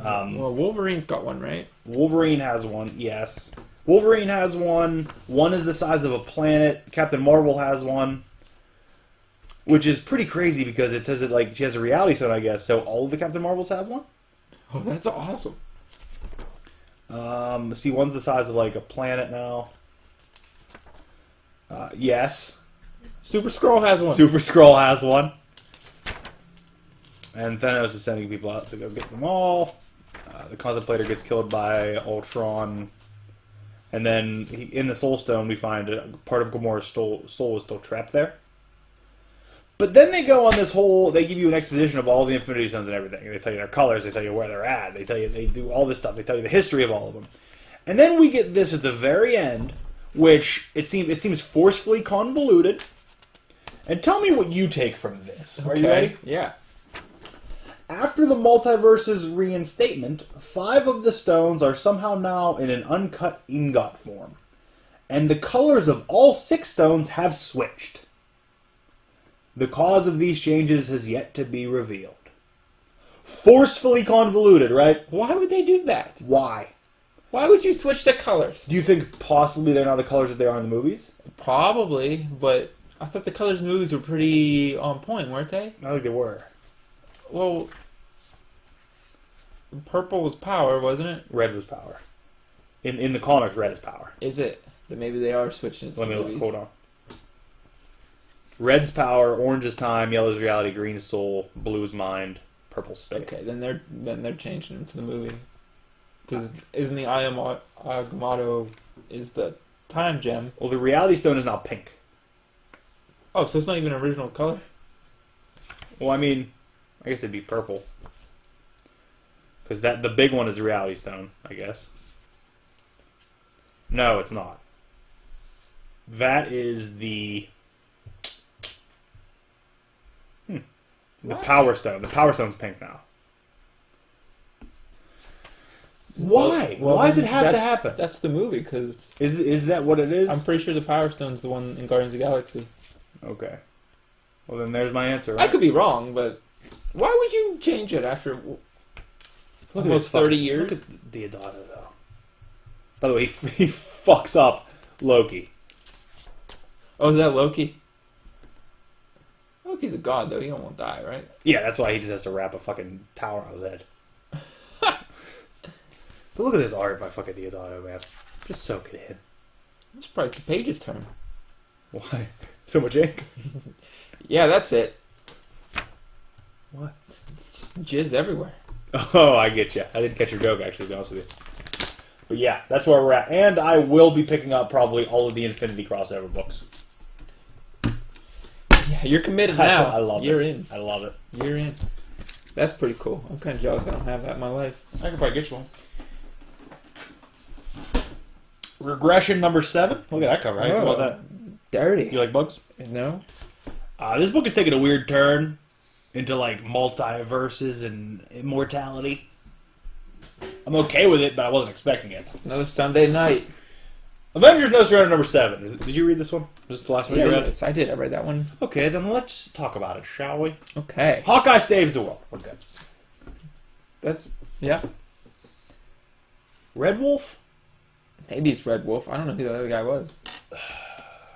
Well, Wolverine's got one, right? Wolverine has one, yes. Wolverine has one. One is the size of a planet. Captain Marvel has one. Which is pretty crazy because it says that like she has a reality stone, I guess. So all of the Captain Marvels have one? Oh, that's awesome. See, one's the size of like a planet now. Yes. Super Skrull has one. Super Skrull has one. And Thanos is sending people out to go get them all. The Contemplator gets killed by Ultron. And then in the Soul Stone, we find part of Gamora's soul is still trapped there. But then they go on this whole... They give you an exposition of all the Infinity Stones and everything. They tell you their colors. They tell you where they're at. They do all this stuff. They tell you the history of all of them. And then we get this at the very end, which it seems forcefully convoluted. And tell me what you take from this. Are you ready? Yeah. After the multiverse's reinstatement, 5 of the stones are somehow now in an uncut ingot form. And the colors of all 6 stones have switched. The cause of these changes has yet to be revealed. Forcefully convoluted, right? Why would they do that? Why? Why would you switch the colors? Do you think possibly they're not the colors that they are in the movies? Probably, but I thought the colors movies were pretty on point, weren't they? I think they were. Well, purple was power, wasn't it? Red was power. In the comics, red is power. Is it? Then maybe they are switching it to Let the me movies. look. Hold on. Red's power, orange is time, yellow is reality, green is soul, blue is mind, purple space. Okay, then they're changing it to the movie. Because isn't the Agamotto is the time gem? Well, the reality stone is now pink. Oh, so it's not even original color? Well, I mean, I guess it'd be purple. Because the big one is the reality stone, I guess. No, it's not. That is the power stone. The power stone's pink now. Why? Well, Why does it have to happen? That's the movie, because Is that what it is? I'm pretty sure the Power Stone's the one in Guardians of the Galaxy. Okay. Well, then there's my answer. Right? I could be wrong, but why would you change it after almost 30 years? Look at Deodato, though. By the way, he fucks up Loki. Oh, is that Loki? Loki's a god, though. He don't want to die, right? Yeah, that's why he just has to wrap a fucking tower on his head. But look at this art by fucking Deodato, man. Just soak it in. I'm surprised the pages turn. Why? So much ink? Yeah, that's it. What? Jizz everywhere. Oh, I get you. I didn't catch your joke, actually, to be honest with you. But yeah, that's where we're at. And I will be picking up probably all of the Infinity crossover books. Yeah, you're committed now. I love You're it. in. I love it. You're in. That's pretty cool. I'm kind of jealous I don't have that in my life. I could probably get you one. Regression number 7. Look at that cover. How do you feel about that? Dirty. You like bugs? No? This book is taking a weird turn into like multiverses and immortality. I'm okay with it, but I wasn't expecting it. It's another Sunday night. Avengers No Surrender number 7. Did you read this one? Was this the last one you read? Yes, I did. I read that one. Okay, then let's talk about it, shall we? Okay. Hawkeye saves the world. We're good. That's, yeah. Red Wolf? Maybe it's Red Wolf. I don't know who the other guy was.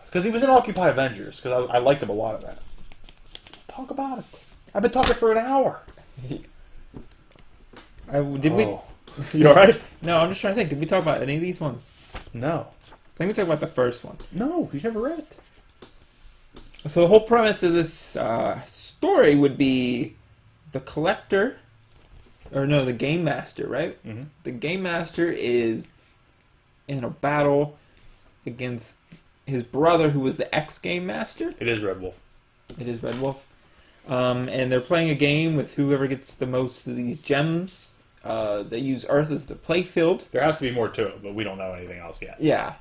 Because he was in Occupy Avengers, because I liked him a lot of that. Talk about it. I've been talking for an hour. Did we? You alright? No, I'm just trying to think. Did we talk about any of these ones? No. Let me talk about the first one. No, you've never read it. So the whole premise of this story would be the collector, or no, the game master, right? Mm-hmm. The game master is in a battle against his brother, who was the ex-game master. It is Red Wolf. It is Red Wolf. And they're playing a game with whoever gets the most of these gems. They use Earth as the playfield. There has to be more to it, but we don't know anything else yet. Yeah.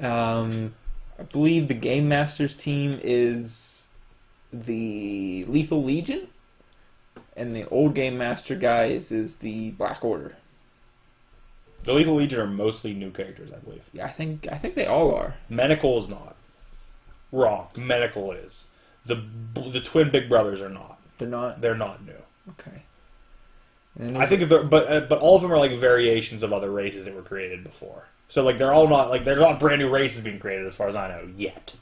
I believe the Game Master's team is the Lethal Legion, and the old Game Master guys is the Black Order. The Lethal Legion are mostly new characters, I believe. Yeah, I think they all are. Medical is not. Wrong. Medical is. The twin big brothers are not. They're not? They're not new. Okay. And I think, but all of them are like variations of other races that were created before. So like they're all not like they're not brand new races being created as far as I know yet.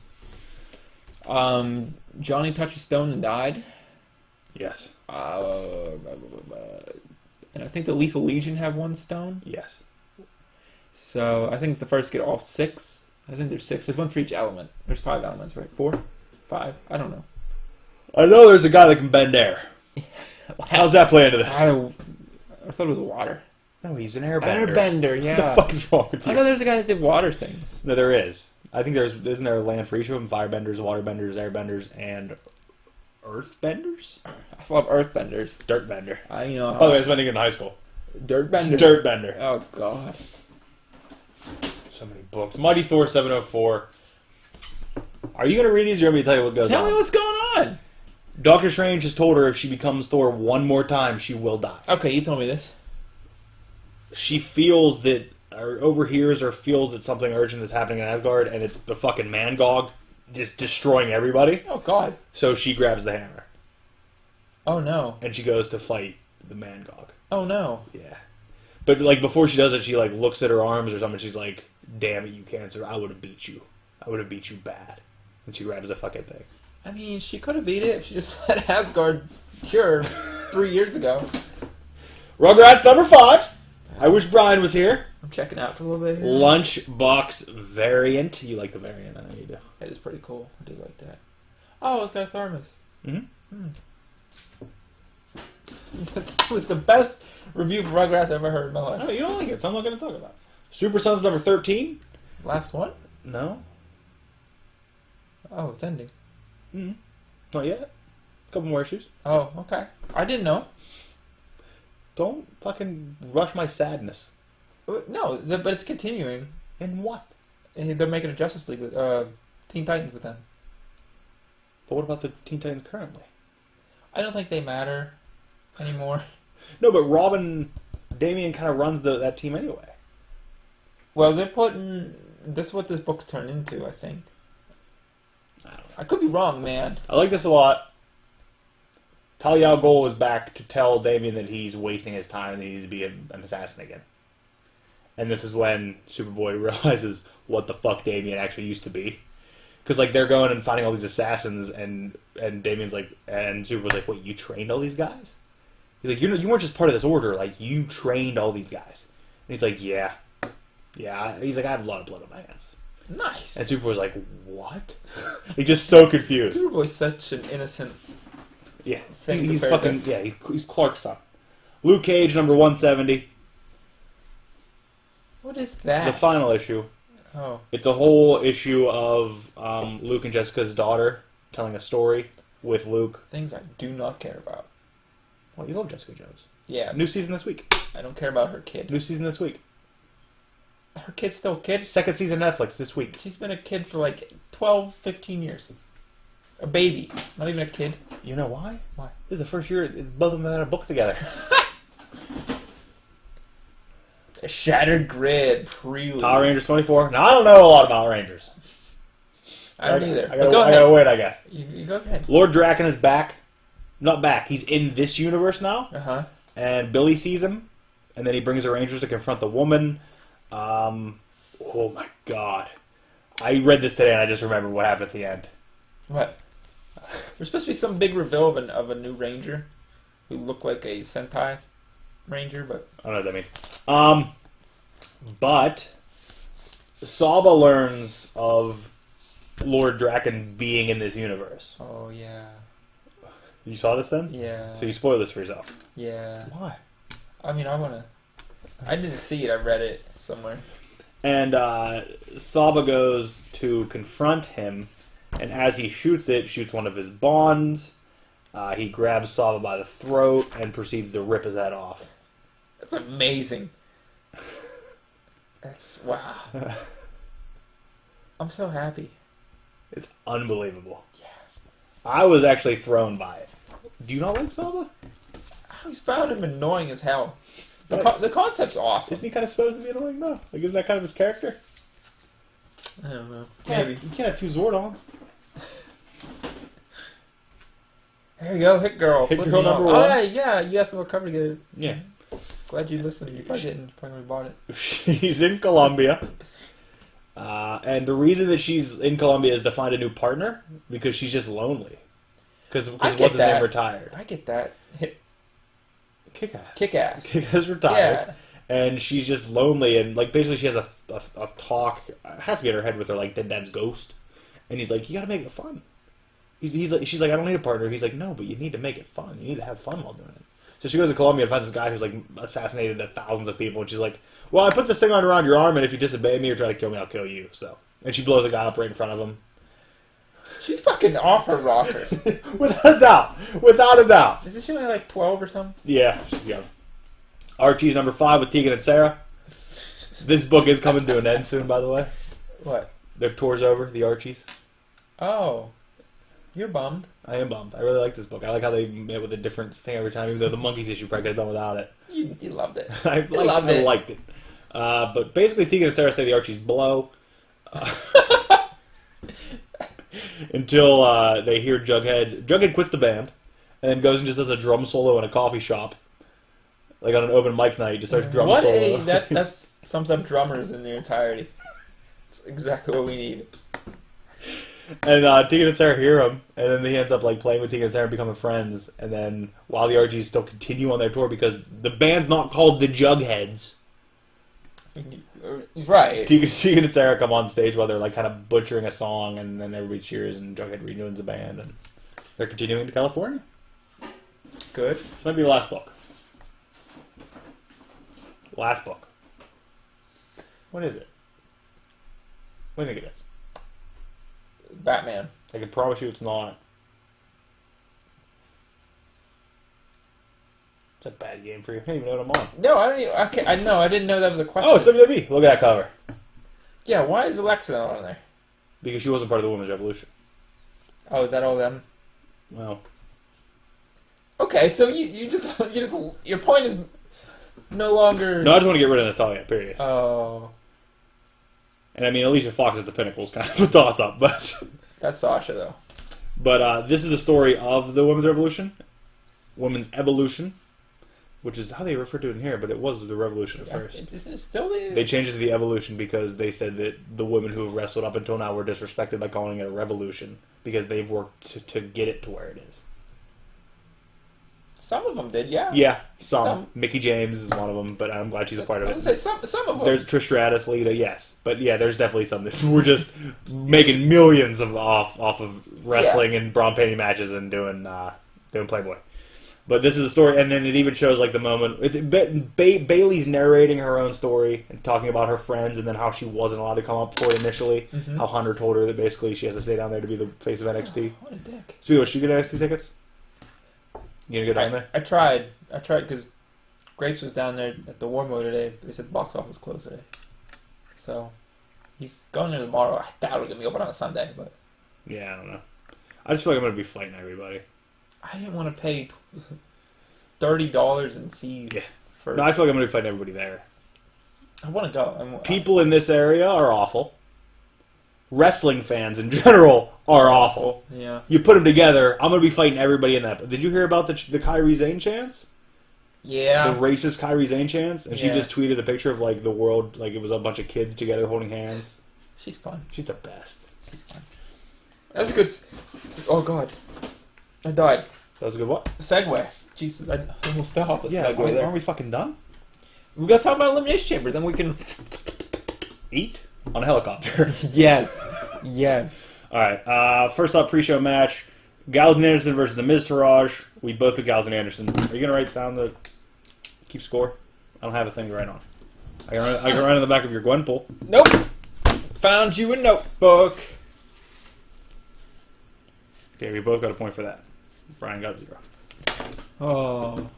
Johnny touched a stone and died. Yes. And I think the Lethal Legion have one stone. Yes. So I think it's the first to get all 6. I think there's 6. There's one for each element. There's 5 elements, right? 4? 5? I don't know. I know there's a guy that can bend air. How's that play into this? I thought it was water. No, he's an airbender. Airbender, yeah. What the fuck is wrong with you? I thought there was a guy that did water things. No, there is. I think isn't there a land for each of them? Firebenders, waterbenders, airbenders, and earthbenders? I thought earthbenders. Dirtbender. By the way, I was spending it in high school. Dirtbender. Dirtbender. Oh, God. So many books. Mighty Thor 704. Are you going to read these or you want me to tell you what goes on? Tell me what's going on. Doctor Strange has told her if she becomes Thor one more time, she will die. Okay, you told me this. She feels that, or overhears or feels that something urgent is happening in Asgard, and it's the fucking Mangog just destroying everybody. Oh, God. So she grabs the hammer. Oh, no. And she goes to fight the Mangog. Oh, no. Yeah. But, like, before she does it, she, like, looks at her arms or something. She's like, damn it, you cancer. I would have beat you. I would have beat you bad. And she grabs the fucking thing. I mean, she could have beat it if she just let Asgard cure 3 years ago. Rugrats number 5. I wish Brian was here. I'm checking out for a little bit here. Lunchbox variant. You like the variant, I know you do. It is pretty cool. I do like that. Oh, it's got a thermos. Mm-hmm. That was the best review for Rugrats I've ever heard in my life. No, you don't like it, so I'm not going to talk about it. Super Sons number 13. Last one? No. Oh, it's ending. Mm-hmm. Not yet. A couple more issues. Oh, okay. I didn't know. Don't fucking rush my sadness. No, but it's continuing. And what? They're making a Justice League with Teen Titans with them. But what about the Teen Titans currently? I don't think they matter anymore. No, but Robin, Damian kind of runs that team anyway. Well, they're putting... This is what this book's turned into, I think. I don't know. I could be wrong, man. I like this a lot. Talia al Ghul is back to tell Damian that he's wasting his time and that he needs to be an assassin again. And this is when Superboy realizes what the fuck Damian actually used to be. Because, like, they're going and finding all these assassins, and Damian's like, and Superboy's like, wait, you trained all these guys? He's like, you weren't just part of this order, like, you trained all these guys. And he's like, yeah. He's like, I have a lot of blood on my hands. Nice. And Superboy's like, what? He's just so confused. Superboy's such an innocent thing. He's fucking, he's Clark's son. Luke Cage, number 170. What is that? The final issue. Oh. It's a whole issue of Luke and Jessica's daughter telling a story with Luke. Things I do not care about. Well, you love Jessica Jones. Yeah. New season this week. I don't care about her kid. New season this week. Her kid's still a kid? Second season Netflix this week. She's been a kid for like 12, 15 years. A baby. Not even a kid. You know why? Why? This is the first year both of them had a book together. A Shattered Grid prelude. Power Rangers 24. Now, I don't know a lot about Rangers. I don't either. I gotta wait, I guess. You go ahead. Lord Draken is back. Not back. He's in this universe now. Uh-huh. And Billy sees him. And then he brings the Rangers to confront the woman. Oh my god. I read this today and I just remembered what happened at the end. What? There's supposed to be some big reveal of a new Ranger who looked like a Sentai Ranger, but... I don't know what that means. But Saba learns of Lord Draken being in this universe. Oh, yeah. You saw this then? Yeah. So you spoil this for yourself. Yeah. Why? I mean, I didn't see it. I read it somewhere. And Saba goes to confront him, and as he shoots one of his bonds. He grabs Saba by the throat and proceeds to rip his head off. That's amazing. That's... wow. I'm so happy. It's unbelievable. Yeah. I was actually thrown by it. Do you not like Saba? I always found him annoying as hell. The concept's awesome. Isn't he kind of supposed to be annoying though? Like, isn't that kind of his character? I don't know. Maybe. You can't have two Zordons. There you go, Hit Girl. Hit Flip Girl me off. number 1. Oh, yeah, you asked me what cover to get it. Yeah. Glad you listened. You probably didn't. You probably bought it. She's in Colombia. And the reason that she's in Colombia is to find a new partner because she's just lonely. Because what's his name retired. I get that. Kick-Ass. Kick-Ass. Kick-Ass retired. Yeah. And she's just lonely, and like basically she has a talk. It has to be in her head with her like dad's ghost, and he's like, "You got to make it fun." He's like, she's like, "I don't need a partner." He's like, "No, but you need to make it fun. You need to have fun while doing it." So she goes to Colombia and finds this guy who's like assassinated thousands of people, and she's like, "Well, I put this thing on around your arm, and if you disobey me or try to kill me, I'll kill you." So, and she blows a guy up right in front of him. She's fucking off her rocker. Without a doubt. Without a doubt. Isn't she only like 12 or something? Yeah, she's young. Archie's number 5 with Tegan and Sarah. This book is coming to an end soon, by the way. What? Their tour's over, the Archies. Oh. You're bummed. I am bummed. I really like this book. I like how they met with a different thing every time, even though the Monkeys issue probably could have done without it. You loved it. I liked it. But basically, Tegan and Sarah say the Archies blow. Until they hear Jughead. Jughead quits the band, and then goes and just does a drum solo in a coffee shop. Like on an open mic night, just starts drum solo. That sums up drummers in their entirety. It's exactly what we need. And Tegan and Sarah hear him, and then he ends up like playing with Tegan and Sarah and becoming friends. And then while the Archies still continue on their tour because the band's not called the Jugheads. Right. Tegan and Sarah come on stage while they're like kind of butchering a song, and then everybody cheers, and Jughead rejoins the band, and they're continuing to California. Good. This might be the last book. Last book. What is it? What do you think it is? Batman. I can promise you it's not. It's a bad game for you. I don't even know what I'm on. No, I don't. I didn't know that was a question. Oh, it's WWE. Look at that cover. Yeah, why is Alexa not on there? Because she wasn't part of the Women's Revolution. Oh, is that all them? Well. Okay, so you just your point is no longer. No, I just want to get rid of Natalia. Period. Oh. And I mean, Alicia Fox at the Pinnacle is kind of a toss-up, but That's Sasha though. But this is the story of the Women's Revolution, Women's Evolution. which is how they refer to it in here, but it was the Revolution at first. Isn't it still the... They changed it to the Evolution because they said that the women who have wrestled up until now were disrespected by calling it a Revolution because they've worked to get it to where it is. Some of them did, yeah. Yeah, some. Mickey James is one of them, but I'm glad she's a part of it. I was going to say, some of them. There's Trish Stratus, Lita, yes. But yeah, there's definitely some that we're just making millions off of wrestling and bra and panty matches and doing Playboy. But this is a story, and then it even shows like the moment. It's Bailey's narrating her own story and talking about her friends, and then how she wasn't allowed to come up for it initially. Mm-hmm. How Hunter told her that basically she has to stay down there to be the face of NXT. What a dick! Speaking of which, you get NXT tickets? You gonna go down there? I tried because Grapes was down there at the War Mode today. They said the box office closed today, so he's going there tomorrow. I doubt it's gonna be open on a Sunday, but yeah, I don't know. I just feel like I'm gonna be fighting everybody. I didn't want to pay $30 in fees. Yeah. No, I feel like I'm gonna be fighting everybody there. I want to go. People in this area are awful. Wrestling fans in general are awful. Yeah. You put them together, I'm going to be fighting everybody in that. Did you hear about the Kairi Sane chants? Yeah. The racist Kairi Sane chants? And she just tweeted a picture of like the world, like it was a bunch of kids together holding hands. She's fun. She's the best. She's fun. That's a good... Oh, God. I died. That was a good what? Segue. Jesus, I almost fell off the segue there. Aren't we fucking done? We got to talk about Elimination Chamber, then we can... Eat? On a helicopter. Yes. Yes. Alright, first up, pre-show match. Gallows and Anderson versus The Miz Taraj. We both picked Gallows and Anderson. Are you going to write down the... Keep score? I don't have a thing to write on. I can write on the back of your Gwenpool. Nope. Found you a notebook. Okay, we both got a point for that. Brian got 0. Oh.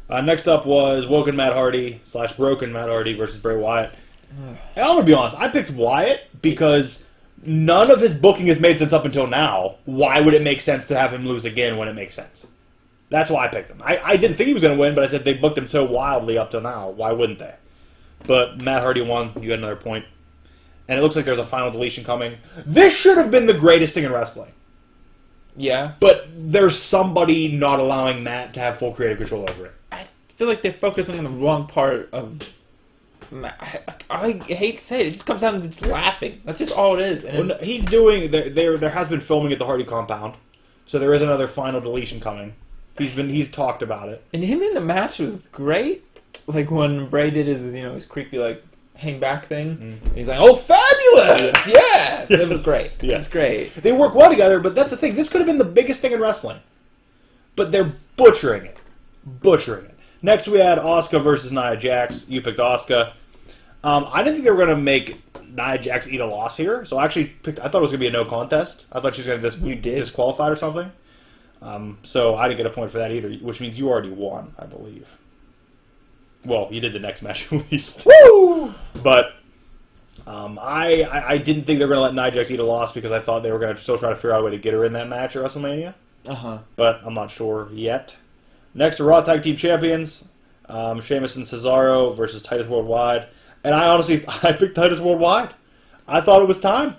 Next up was Woken Matt Hardy / Broken Matt Hardy versus Bray Wyatt. And I'm going to be honest, I picked Wyatt because none of his booking has made sense up until now. Why would it make sense to have him lose again when it makes sense? That's why I picked him. I didn't think he was going to win, but I said they booked him so wildly up till now. Why wouldn't they? But Matt Hardy won. You got another point. And it looks like there's a final deletion coming. This should have been the greatest thing in wrestling. Yeah. But there's somebody not allowing Matt to have full creative control over it. I feel like they're focusing on the wrong part of... I hate to say it. It just comes down to just laughing. That's just all it is. And well, he's doing... There has been filming at the Hardy compound. So there is another final deletion coming. He's talked about it. And him in the match was great. Like when Bray did his creepy like hang back thing. Mm. He's like, "Oh, fabulous! Yes!" It was great. Yes. It was great. They work well together, but that's the thing. This could have been the biggest thing in wrestling. But they're butchering it. Next we had Asuka versus Nia Jax. You picked Asuka. I didn't think they were going to make Nia Jax eat a loss here, so I actually picked... I thought it was going to be a no contest. I thought she was going to disqualified or something. So I didn't get a point for that either, which means you already won, I believe. Well, you did the next match at least. Woo! But I didn't think they were going to let Nia Jax eat a loss because I thought they were going to still try to figure out a way to get her in that match at WrestleMania. Uh-huh. But I'm not sure yet. Next are Raw Tag Team Champions. Sheamus and Cesaro versus Titus Worldwide. And I picked Titus Worldwide. I thought it was time.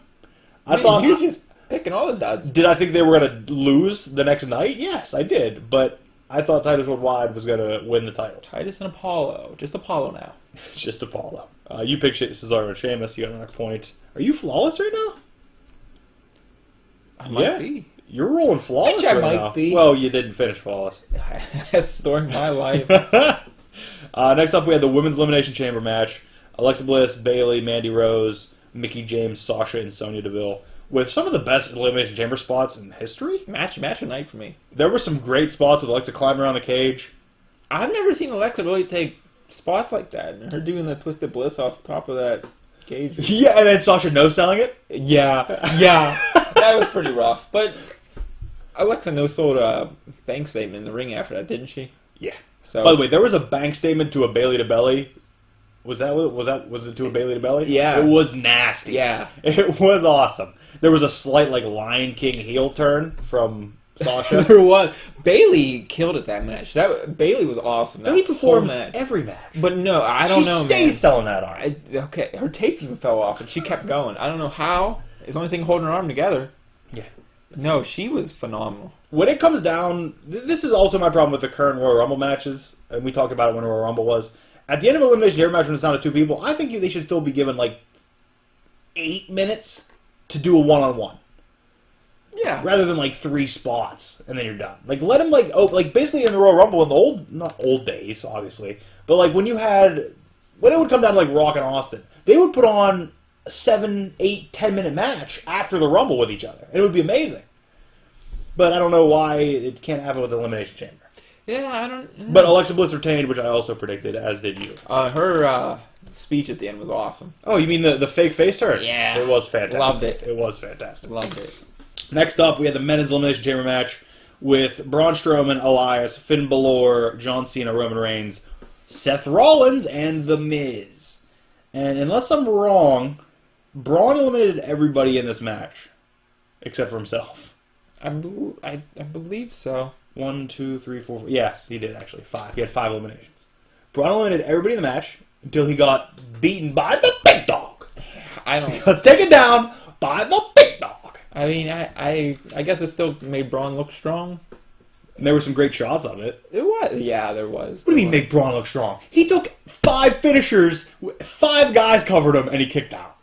You're just picking all the duds. Did I think they were going to lose the next night? Yes, I did. But I thought Titus Worldwide was going to win the titles. Titus and Apollo. Just Apollo now. Just Apollo. You picked Cesaro and Sheamus. You got another point. Are you flawless right now? I might be. You're rolling flawless right now. I might be. Well, you didn't finish flawless. That's the story of my life. Next up, we had the Women's Elimination Chamber match. Alexa Bliss, Bayley, Mandy Rose, Mickie James, Sasha, and Sonya Deville. With some of the best Elimination Chamber spots in history. Match of night for me. There were some great spots with Alexa climbing around the cage. I've never seen Alexa really take spots like that. And her doing the Twisted Bliss off the top of that cage. Yeah, and then Sasha no-selling it. Yeah. That was pretty rough. But Alexa no-sold a bank statement in the ring after that, didn't she? Yeah. So, by the way, there was a bank statement to a Bayley to belly. Was it to a Bayley to belly? Yeah. It was nasty. Yeah. It was awesome. There was a slight like Lion King heel turn from Sasha. There was. Bayley killed it that match. Bayley was awesome. Bayley performs every match. But no, I don't know, man. She stays selling that arm. Okay, her tape even fell off and she kept going. I don't know how. It's the only thing holding her arm together. Yeah. No, she was phenomenal. When it comes down, this is also my problem with the current Royal Rumble matches, and we talked about it when Royal Rumble was. At the end of Elimination Chamber match when it's down to 2 people, I think they should still be given, 8 minutes to do a one-on-one. Yeah. Rather than, 3 spots, and then you're done. Let them, basically in the Royal Rumble in the not old days, obviously, but, when it would come down to, Rock and Austin, they would put on a 7, 8, 10-minute match after the Rumble with each other. And it would be amazing. But I don't know why it can't happen with the Elimination Chamber. Yeah, I don't... But Alexa Bliss retained, which I also predicted, as did you. Her speech at the end was awesome. Oh, you mean the fake face turn? Yeah. It was fantastic. Loved it. It was fantastic. Loved it. Next up, we had the Men's Elimination Chamber match with Braun Strowman, Elias, Finn Balor, John Cena, Roman Reigns, Seth Rollins, and The Miz. And unless I'm wrong, Braun eliminated everybody in this match, except for himself. I believe so. 1, 2, 3, 4, 5. Yes, he did actually. 5. He had 5 eliminations. Braun eliminated everybody in the match until he got beaten by the big dog. I don't... He got taken down by the big dog. I mean, I guess it still made Braun look strong. And there were some great shots of it. It was. Yeah, there was. What do you mean make Braun look strong? He took 5 finishers, 5 guys covered him, and he kicked out.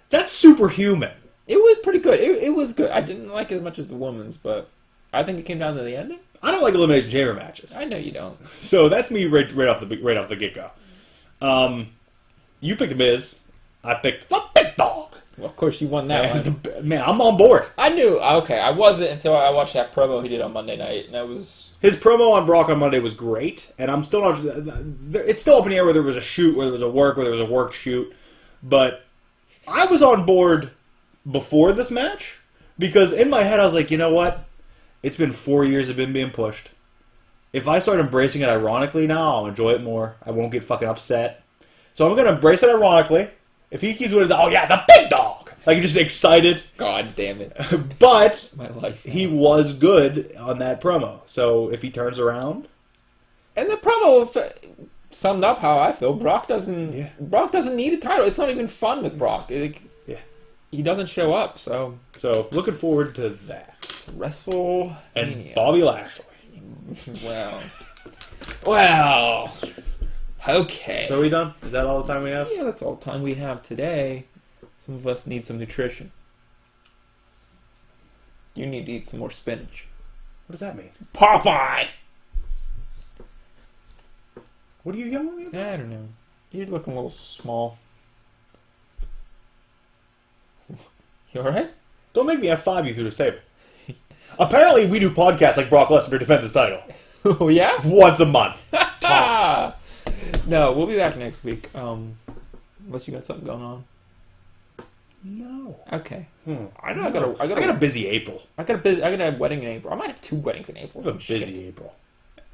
That's superhuman. It was pretty good. It was good. I didn't like it as much as the women's, but I think it came down to the ending. I don't like Elimination Chamber matches. I know you don't. So that's me right off the get-go. You picked The Miz. I picked the big dog. Well, of course, you won that one. Man, I'm on board. I knew. Okay, I wasn't until I watched that promo he did on Monday night, and that was... His promo on Brock on Monday was great, and I'm still not... It's still up in the air whether it was a shoot, whether it was a work, whether it was a work shoot, but I was on board before this match, because in my head I was like, you know what? It's been 4 years of him being pushed. If I start embracing it ironically now, I'll enjoy it more. I won't get fucking upset. So I'm going to embrace it ironically. If he keeps doing it, oh yeah, the big dog! Like, just excited. God damn it. But My life. he was good on that promo. So if he turns around... And the promo summed up how I feel. Brock doesn't need a title. It's not even fun with Brock. He doesn't show up, so... So, looking forward to that. WrestleMania. And Bobby Lashley. Well... Okay. So are we done? Is that all the time we have? Yeah, that's all the time we have today. Some of us need some nutrition. You need to eat some more spinach. What does that mean? Popeye! What are you yelling at me about? I don't know. You're looking a little small. You alright? Don't make me F5 you through this table. Apparently we do podcasts like Brock Lesnar defends his title. Oh, yeah? Once a month. Tops. No, we'll be back next week. Unless you got something going on. No. Okay. I know. I got a busy April. I got a wedding in April. I might have 2 weddings in April. I have a busy April.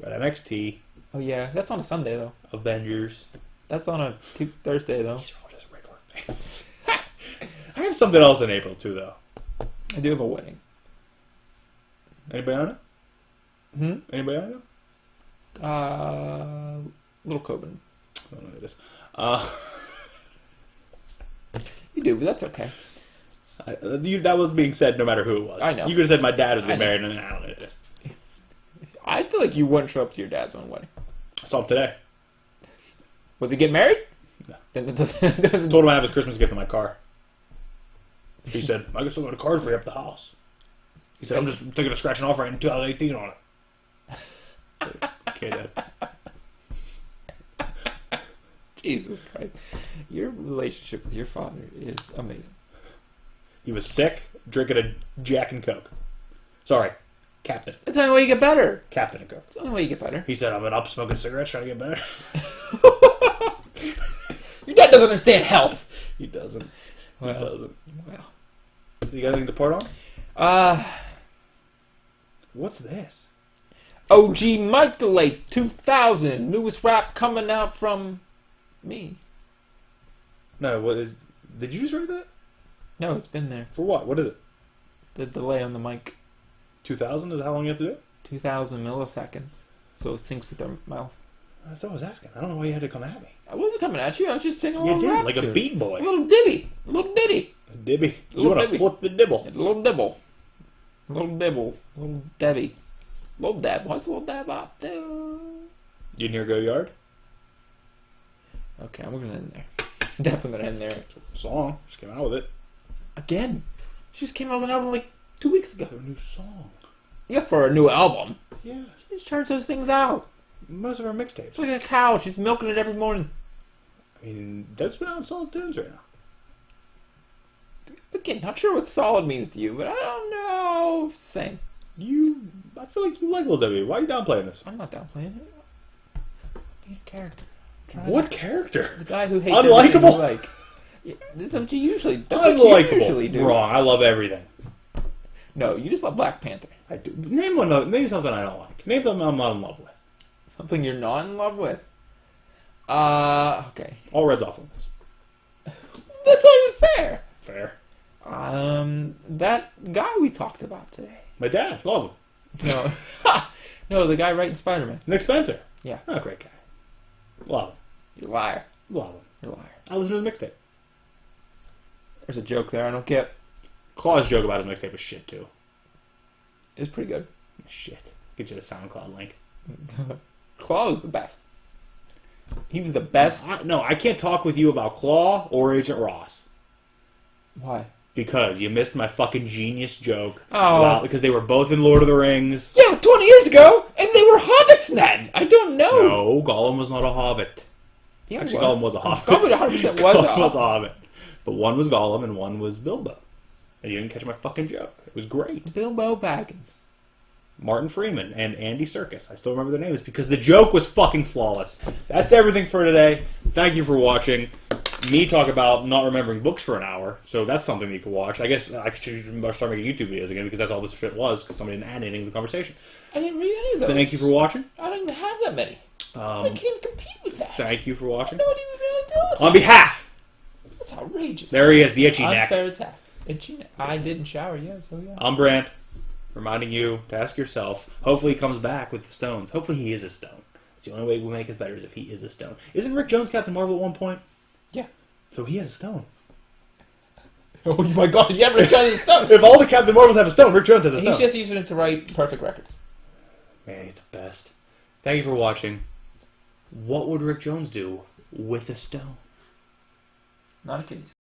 Got NXT. Oh yeah, that's on a Sunday though. Avengers. That's on a Thursday though. These are all just regular things. I have something else in April too, though. I do have a wedding. Anybody on it? Anybody on it? Little Coben. I don't know who it is. You do, but that's okay. That was being said no matter who it was. I know. You could have said my dad was getting married, and I don't know who it is. I feel like you wouldn't show up to your dad's own wedding. I saw him today. Was he getting married? No. Then it doesn't... Told him I have his Christmas gift in my car. He said, I guess I'll got a card for you up the house. He said, I'm just taking a scratch and off right in 2018 on it. Okay, Dad. Jesus Christ. Your relationship with your father is amazing. He was sick, drinking a Jack and Coke. Sorry, Captain. It's the only way you get better. Captain and Coke. It's the only way you get better. He said, I've been up smoking cigarettes trying to get better. Your dad doesn't understand health. He doesn't. Well, He doesn't. Well. So you got anything to part on? What's this? OG Mike Delay 2000. Newest rap coming out from me. No, what is... Did you just write that? No, it's been there. For what? What is it? The delay on the mic. 2,000 is how long you have to do it? 2,000 milliseconds. So it syncs with their mouth. I thought I was asking. I don't know why you had to come at me. I wasn't coming at you. I was just singing a You little did, rap like a tune. beat boy. A little ditty. A little ditty. A dibby. You Little want to dibby. flip the dibble. A little dibble. Little Dibble. Little Debbie. Little Deb. What's Little Deb up to? You didn't hear Go Yard? Okay, we're gonna end there. Definitely gonna end there. Song. Just came out with it. Again. She just came out with an album like 2 weeks ago. A new song. Yeah, for a new album. Yeah. She just turns those things out. Most of her mixtapes. It's like a cow. She's milking it every morning. I mean, Deb's been on solid tunes right now. Again, not sure what solid means to you, but I don't know. It's the same. I feel like you like Lil Debbie. Why are you downplaying this? I'm not downplaying it. Being a character. What character? The guy who hates Unlikable? everything you like. Yeah, this is what you usually. That's what you usually do. Wrong. I love everything. No, you just love Black Panther. I do. Name something I don't like. Name something I'm not in love with. Something you're not in love with. Okay. All Reds off limits. That's not even fair. Fair. That guy we talked about today. My dad. Love him. No. No, the guy writing Spider-Man. Nick Spencer. Yeah. Oh, great guy. Love him. You're a liar. Love him. You're a liar. I listen to his mixtape. There's a joke there I don't get. Claw's joke about his mixtape was shit, too. It's pretty good. Shit. Get you the SoundCloud link. Claw was the best. He was the best. No, I can't talk with you about Claw or Agent Ross. Why? Because you missed my fucking genius joke. Oh. Because they were both in Lord of the Rings. Yeah, 20 years ago, and they were hobbits then. I don't know. No, Gollum was not a hobbit. Yeah, Actually, Gollum was a hobbit. Gollum 100% was Gollum was a hobbit. But one was Gollum and one was Bilbo. And you didn't catch my fucking joke. It was great. Bilbo Baggins. Martin Freeman and Andy Serkis. I still remember their names because the joke was fucking flawless. That's everything for today. Thank you for watching. Me talk about not remembering books for an hour, so that's something you can watch. I guess I should start making YouTube videos again because that's all this shit was because somebody didn't add anything to the conversation. I didn't read any of those. Thank you for watching. I don't even have that many. I can't compete with that. Thank you for watching. I don't even really do it. On behalf. That's outrageous. There he is, the itchy neck. Unfair attack. Itchy neck. I didn't shower yet, so yeah. I'm Brant, reminding you to ask yourself. Hopefully he comes back with the stones. Hopefully he is a stone. It's the only way we'll make us better is if he is a stone. Isn't Rick Jones Captain Marvel at one point? Yeah. So he has a stone. Oh my god, yeah, Rick Jones has a stone. If all the Captain Marvels have a stone, Rick Jones has a stone. He's just using it to write perfect records. Man, he's the best. Thank you for watching. What would Rick Jones do with a stone? Not a kidney stone.